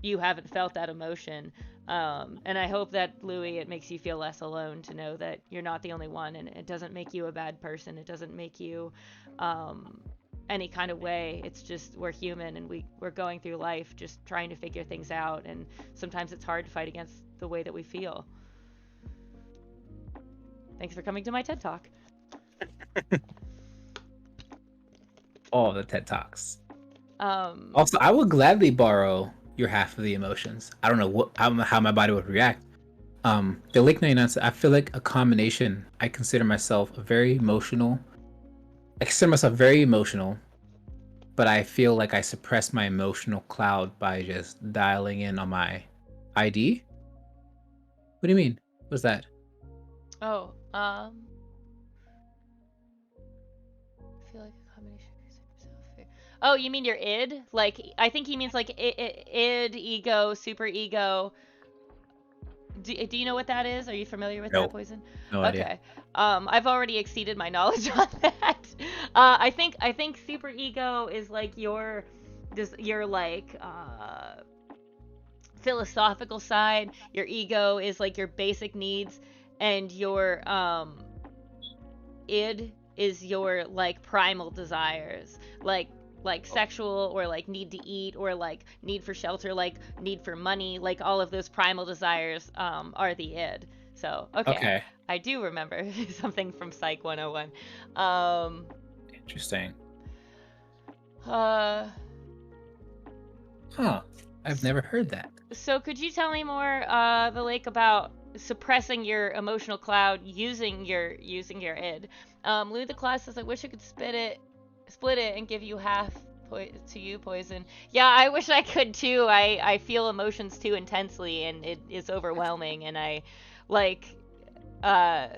you haven't felt that emotion, and I hope that, Louis, it makes you feel less alone to know that you're not the only one, and it doesn't make you a bad person. It doesn't make you um, any kind of way. It's just we're human, and we're going through life just trying to figure things out, and sometimes it's hard to fight against the way that we feel. Thanks for coming to my TED Talk.
All the TED Talks.
Um,
Also, I would gladly borrow your half of the emotions. I don't know how my body would react. The Lake 99, I feel like a combination. I consider myself very emotional. I consider myself very emotional, but I feel like I suppress my emotional cloud by just dialing in on my ID. What do you mean? What's that?
oh, I feel like a combination of yourself. Oh, you mean your id? Like, I think he means like id, ego, super ego. Do you know what that is? Are you familiar with that,
No,
Poison?
no idea.
Okay. I've already exceeded my knowledge on that. I think super ego is like your like philosophical side. Your ego is like your basic needs, and your id is your like primal desires, like sexual, or like need to eat, or like need for shelter, like need for money, like all of those primal desires are the id. So okay,
Okay,
I do remember something from Psych 101. um
interesting.
uh
Huh. I've never heard that.
So could you tell me more, the lake, about suppressing your emotional cloud using your id? Louis the Class says, "I wish I could split it, and give you half to you, Poison." Yeah, I wish I could too. I feel emotions too intensely, and it is overwhelming, and I like uh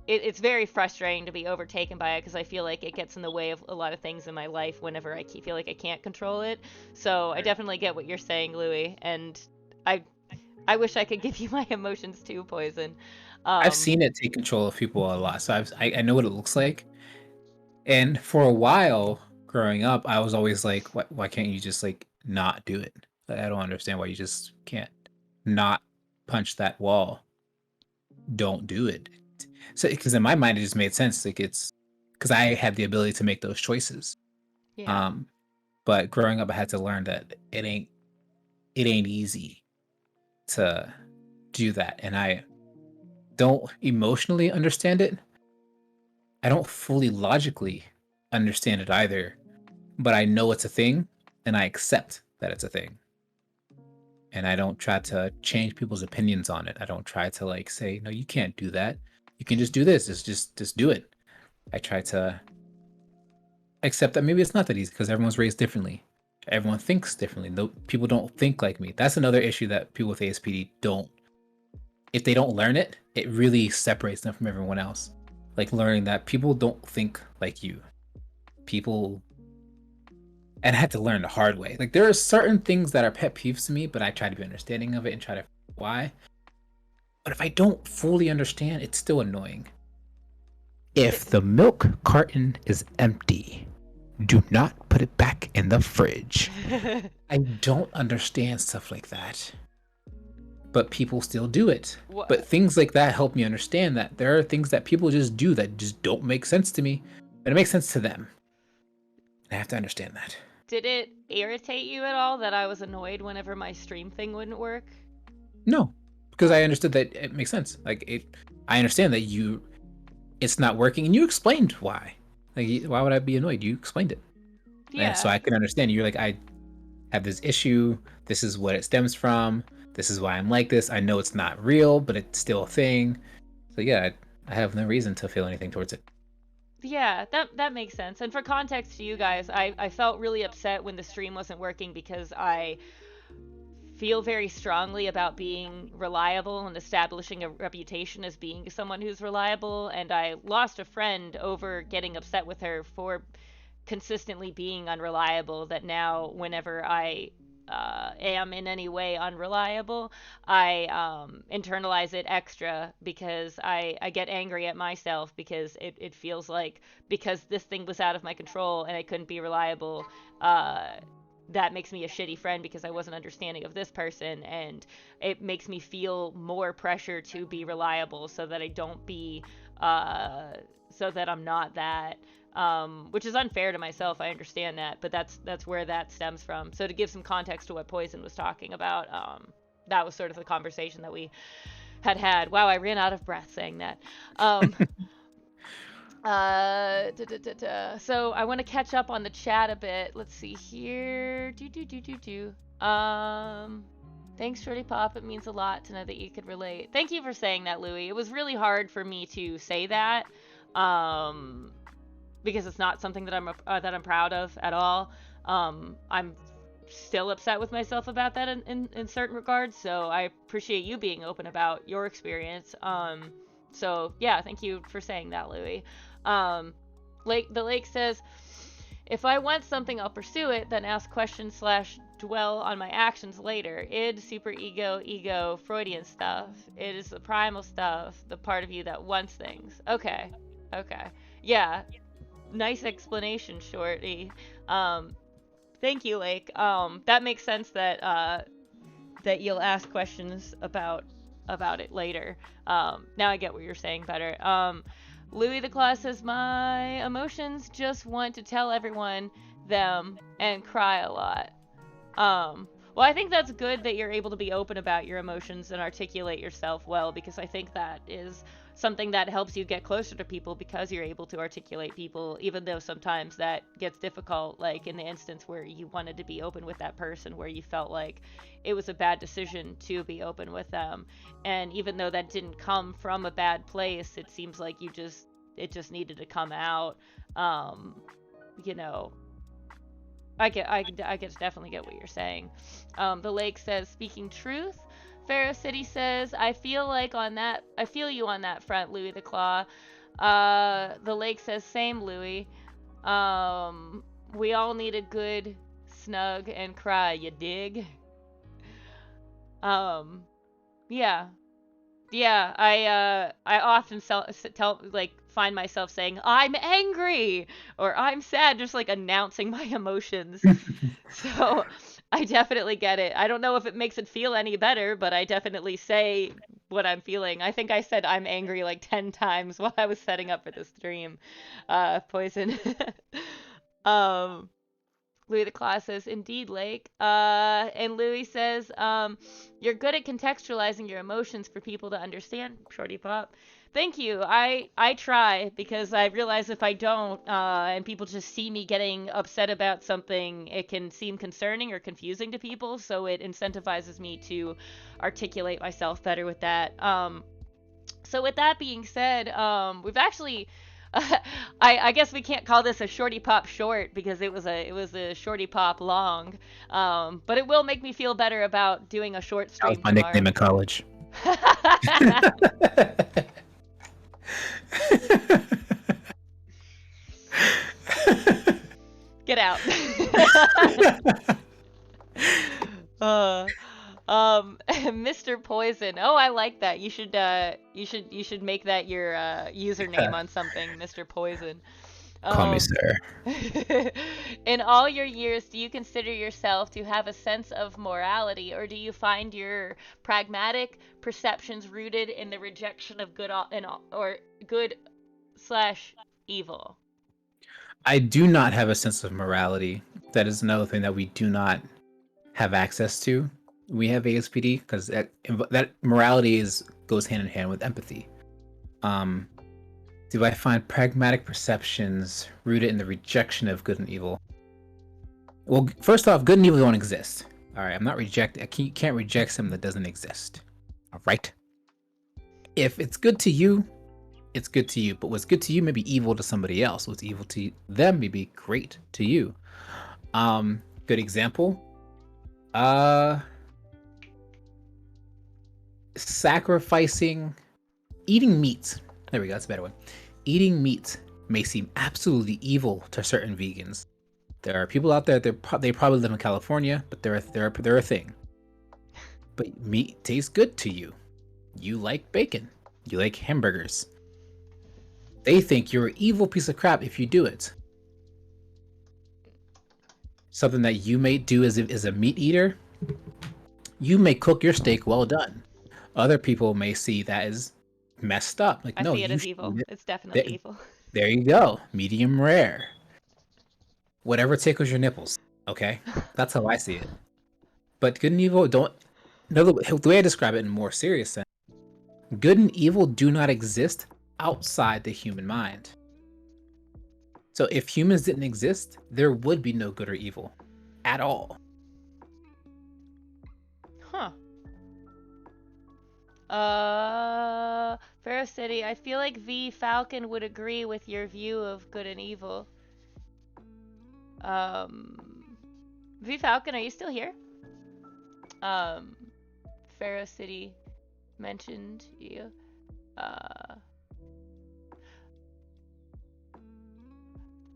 it's very frustrating to be overtaken by it, because I feel like it gets in the way of a lot of things in my life whenever I feel like I can't control it. So I definitely get what you're saying, Louis, and I I wish I could give you my emotions too, Poison.
I've
Um,
seen it take control of people a lot, so I know what it looks like. And for a while growing up, I was always like, why can't you just like not do it? Like, I don't understand why you just can't not punch that wall. Don't do it. So, because in my mind, it just made sense. Like it's because I had the ability to make those choices.
yeah.
Um, but growing up, I had to learn that it ain't easy to do that, and I don't emotionally understand it. I don't fully logically understand it either, but I know it's a thing and I accept that it's a thing. And I don't try to change people's opinions on it. I don't try to like say, no, you can't do that. You can just do this. It's just do it. I try to accept that maybe it's not that easy because everyone's raised differently. Everyone thinks differently. No, people don't think like me. That's another issue that people with ASPD don't. If they don't learn it, it really separates them from everyone else. Like learning that people don't think like you. People, and I had to learn the hard way. Like there are certain things that are pet peeves to me, but I try to be understanding of it and try to why. But if I don't fully understand, it's still annoying. If the milk carton is empty, do not put it back in the fridge. I don't understand stuff like that, but people still do it. But
What
things like that help me understand that there are things that people just do that just don't make sense to me, but it makes sense to them. I have to understand that.
did it irritate you at all that I was annoyed whenever my stream thing wouldn't work?
No, because I understood that it makes sense. Like I understand that it's not working, and you explained why. Like, why would I be annoyed? You explained it, and so
Yeah.
I can understand. You're like, I have this issue. This is what it stems from. This is why I'm like this. I know it's not real, but it's still a thing. So yeah, I have no reason to feel anything towards it.
Yeah, that makes sense. And for context to you guys, I felt really upset when the stream wasn't working, because I feel very strongly about being reliable and establishing a reputation as being someone who's reliable, and I lost a friend over getting upset with her for consistently being unreliable, that now whenever I am in any way unreliable, I internalize it extra, because I get angry at myself, because it feels like, because this thing was out of my control and I couldn't be reliable, that makes me a shitty friend because I wasn't understanding of this person, and it makes me feel more pressure to be reliable, so that I don't be, so that I'm not that, which is unfair to myself. I understand that, but that's where that stems from. So to give some context to what Poison was talking about, that was sort of the conversation that we had. Wow, I ran out of breath saying that. Um, So I want to catch up on the chat a bit. Let's see here. Thanks, Shorty Pop. It means a lot to know that you could relate. Thank you for saying that, Louie. It was really hard for me to say that, um, because it's not something that I'm proud of at all. I'm still upset with myself about that in certain regards. So I appreciate you being open about your experience. So yeah, thank you for saying that, Louie. Lake says, if I want something, I'll pursue it, then ask questions slash dwell on my actions later. Id, super ego, Freudian stuff. It is the primal stuff, the part of you that wants things. Okay. Yeah, nice explanation, Shorty. Thank you, Lake. That makes sense that you'll ask questions about it later. Now I get what you're saying better. Louis the Claw says, my emotions just want to tell everyone them and cry a lot. Well, I think that's good that you're able to be open about your emotions and articulate yourself well, because I think that is something that helps you get closer to people because you're able to articulate people, even though sometimes that gets difficult, like in the instance where you wanted to be open with that person, where you felt like it was a bad decision to be open with them. And even though that didn't come from a bad place, it seems like it just needed to come out. Um, you know, I definitely get what you're saying. The lake says, speaking truth. Pharaoh City says, I feel you on that front, Louis the Claw. The lake says, same, Louis. We all need a good snug and cry, you dig? Um, yeah. Yeah, I often find myself saying I'm angry or I'm sad, just like announcing my emotions. So I definitely get it. I don't know if it makes it feel any better, but I definitely say what I'm feeling. I think I said I'm angry like 10 times while I was setting up for this stream. Poison. um Louis the Claw says, indeed, Lake. And Louis says, you're good at contextualizing your emotions for people to understand, Shorty Pop. Thank you. I try, because I realize if I don't, and people just see me getting upset about something, it can seem concerning or confusing to people, so it incentivizes me to articulate myself better with that. So with that being said, we've actually I guess we can't call this a shorty pop short because it was a shorty pop long. But it will make me feel better about doing a short
That was
stream
my
tomorrow.
nickname in college.
Get out. Mr. Poison. Oh, I like that. You should make that your username on something, Mr. Poison.
Call me sir.
In all your years, do you consider yourself to have a sense of morality, or do you find your pragmatic perceptions rooted in the rejection of or good slash evil?
I do not have a sense of morality. That is another thing that we do not have access to. We have ASPD because that morality goes hand in hand with empathy. Do I find pragmatic perceptions rooted in the rejection of good and evil? Well, first off, good and evil don't exist. All right, I'm not rejecting. You can't reject something that doesn't exist. All right. If it's good to you, it's good to you. But what's good to you may be evil to somebody else. What's evil to them may be great to you. Good example. Sacrificing, eating meat. There we go. That's a better one. Eating meat may seem absolutely evil to certain vegans. There are people out there. They probably live in California, but they're a thing. But meat tastes good to you. You like bacon. You like hamburgers. They think you're an evil piece of crap if you do it. Something that you may do as a meat eater, you may cook your steak well done. Other people may see that as messed up. Like,
I
no,
see it
you
as evil. It's definitely evil.
There you go. Medium rare. Whatever tickles your nipples. Okay? That's how I see it. But good and evil don't... No, the way I describe it in a more serious sense, good and evil do not exist outside the human mind. So if humans didn't exist, there would be no good or evil at all.
Huh. Fair City, I feel like V Falcon would agree with your view of good and evil. V Falcon, are you still here? Pharaoh City mentioned you.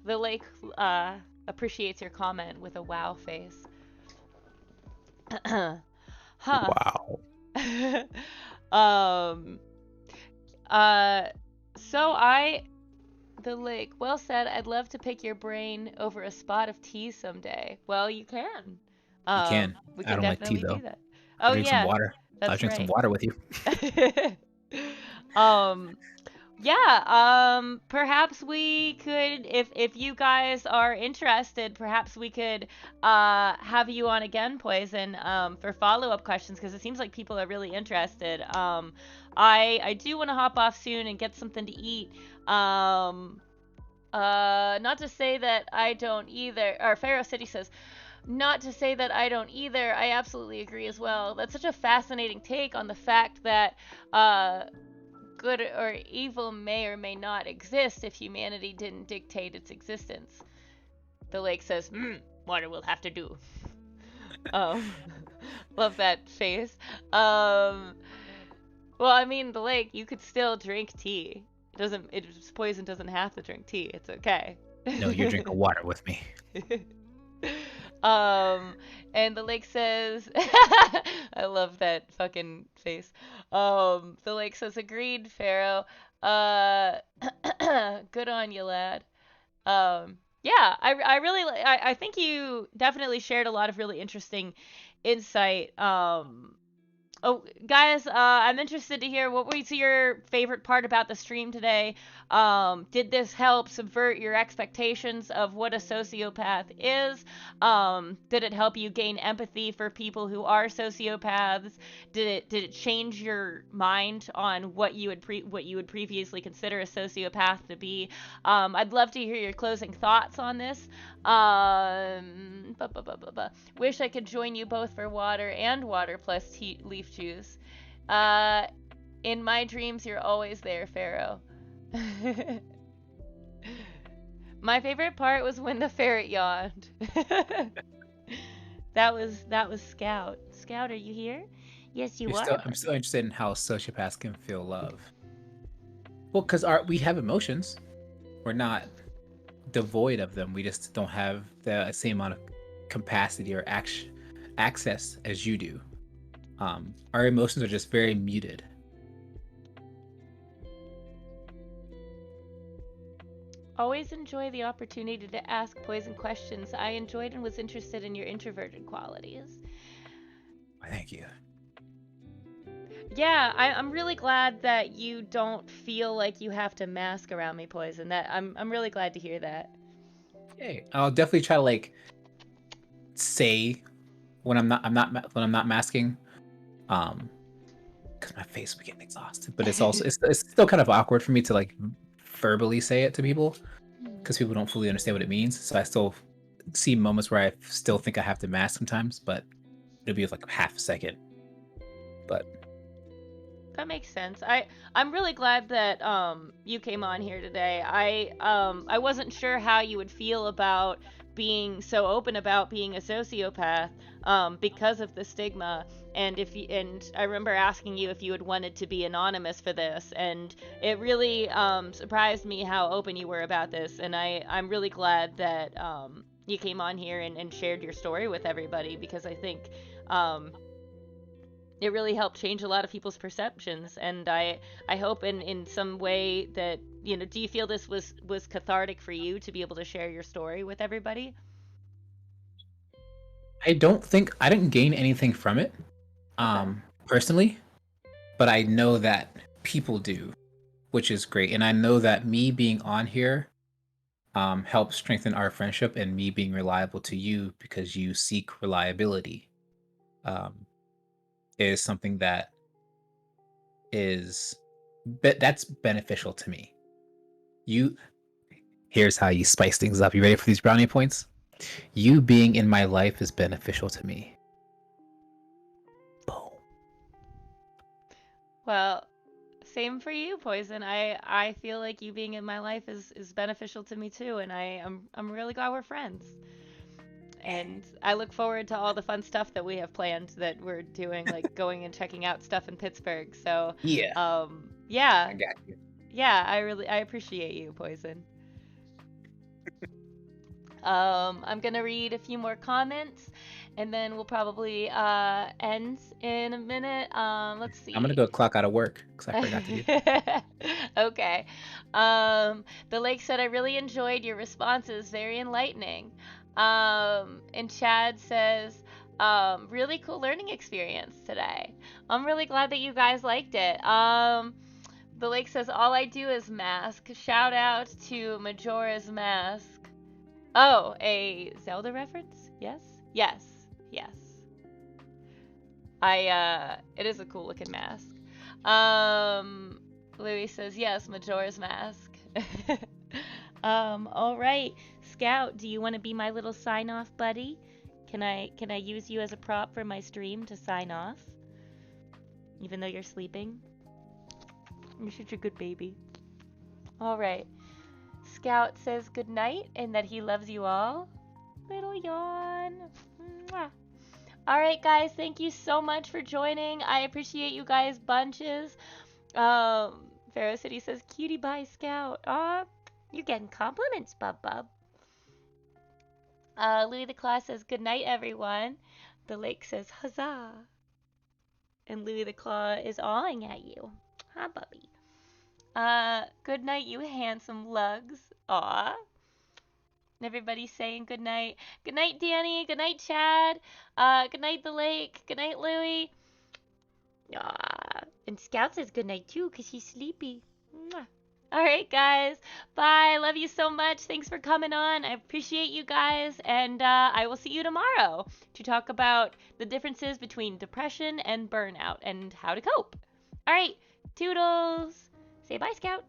The lake appreciates your comment with a wow face. Huh.
Wow.
The lake, well said. I'd love to pick your brain over a spot of tea someday. Well, you can.
You can.
We
I
can
don't like tea,
definitely
though.
do that. Oh
Drink some
yeah,
water. I'll
that's
drink some
right.
water with you.
Yeah, perhaps we could, if you guys are interested, perhaps we could have you on again, Poison, for follow-up questions, because it seems like people are really interested. I do want to hop off soon and get something to eat. Um, not to say that I don't either. Or Pharaoh City says, not to say that I don't either. I absolutely agree as well. That's such a fascinating take on the fact that uh good or evil may or may not exist if humanity didn't dictate its existence. The lake says, water will have to do. Um, love that face. Um, well, I mean, the lake, you could still drink tea. Poison doesn't have to drink tea. It's okay.
No, you're drinking water with me.
um, and the lake says, I love that fucking face. The lake says, agreed, Pharaoh. Uh, good on you, lad. Yeah, I really, I think you definitely shared a lot of really interesting insight. Oh, guys, I'm interested to hear what was your favorite part about the stream today. Did this help subvert your expectations of what a sociopath is? Did it help you gain empathy for people who are sociopaths? Did it change your mind on what you would previously consider a sociopath to be? I'd love to hear your closing thoughts on this. Wish I could join you both for water and water plus leaf juice. Uh, in my dreams, you're always there, Pharaoh. My favorite part was when the ferret yawned. That was Scout. Scout, are you here? Yes, you are.
I'm still interested in how sociopaths can feel love. Well, because we have emotions. We're not devoid of them. We just don't have the same amount of capacity or access as you do. Our emotions are just very muted.
Always enjoy the opportunity to ask Poison questions. I enjoyed and was interested in your introverted qualities.
Thank you.
Yeah, I'm really glad that you don't feel like you have to mask around me, Poison. I'm really glad to hear that.
Hey, I'll definitely try to like say when when I'm not masking, because my face will get exhausted. But it's still kind of awkward for me to like verbally say it to people because people don't fully understand what it means. So I still see moments where I still think I have to mask sometimes, but it'll be like half a second. But
That makes sense. I'm really glad that you came on here today. I wasn't sure how you would feel about being so open about being a sociopath because of the stigma, and I remember asking you if you had wanted to be anonymous for this, and it really surprised me how open you were about this, and I'm really glad that you came on here and shared your story with everybody, because I think it really helped change a lot of people's perceptions, and I hope in some way that, do you feel this was cathartic for you to be able to share your story with everybody?
I don't think I didn't gain anything from it,
Okay.
personally, but I know that people do, which is great, and I know that me being on here helps strengthen our friendship and me being reliable to you because you seek reliability um, is something that is that's beneficial to me. You Here's how you spice things up. You ready for these brownie points? You being in my life is beneficial to me. Boom.
Well, same for you, Poison. I feel like you being in my life is beneficial to me too, and I'm really glad we're friends. And I look forward to all the fun stuff that we have planned that we're doing, like going and checking out stuff in Pittsburgh. So,
Yeah,
yeah,
I got you.
yeah, I appreciate you, Poison. I'm gonna read a few more comments, and then we'll probably end in a minute. Let's
I'm gonna
see.
go clock out of work because I forgot to do that.
Okay. The lake said, I really enjoyed your responses. Very enlightening. And Chad says, really cool learning experience today. I'm really glad that you guys liked it. The Lake says, all I do is mask. Shout out to Majora's Mask. Oh, a Zelda reference? Yes? Yes. Yes. It is a cool looking mask. Louis says, yes, Majora's Mask. All right. Scout, do you want to be my little sign-off buddy? Can I use you as a prop for my stream to sign off? Even though you're sleeping? You're such a good baby. All right. Scout says good night and that he loves you all. Little yawn. Mwah. All right, guys. Thank you so much for joining. I appreciate you guys bunches. Pharaoh City says cutie bye Scout. Aw, you're getting compliments, bub bub. Louis the Claw says good night, everyone. The Lake says huzzah. And Louis the Claw is awing at you. Hi, Bubby. Good night, you handsome lugs. Aw. Everybody's saying good night. Good night, Danny. Good night, Chad. Good night, The Lake. Good night, Louie. Aw. And Scout says good night, too, because he's sleepy. Mwah. All right, guys. Bye. Love you so much. Thanks for coming on. I appreciate you guys. And I will see you tomorrow to talk about the differences between depression and burnout and how to cope. All right. Toodles. Say bye, Scout.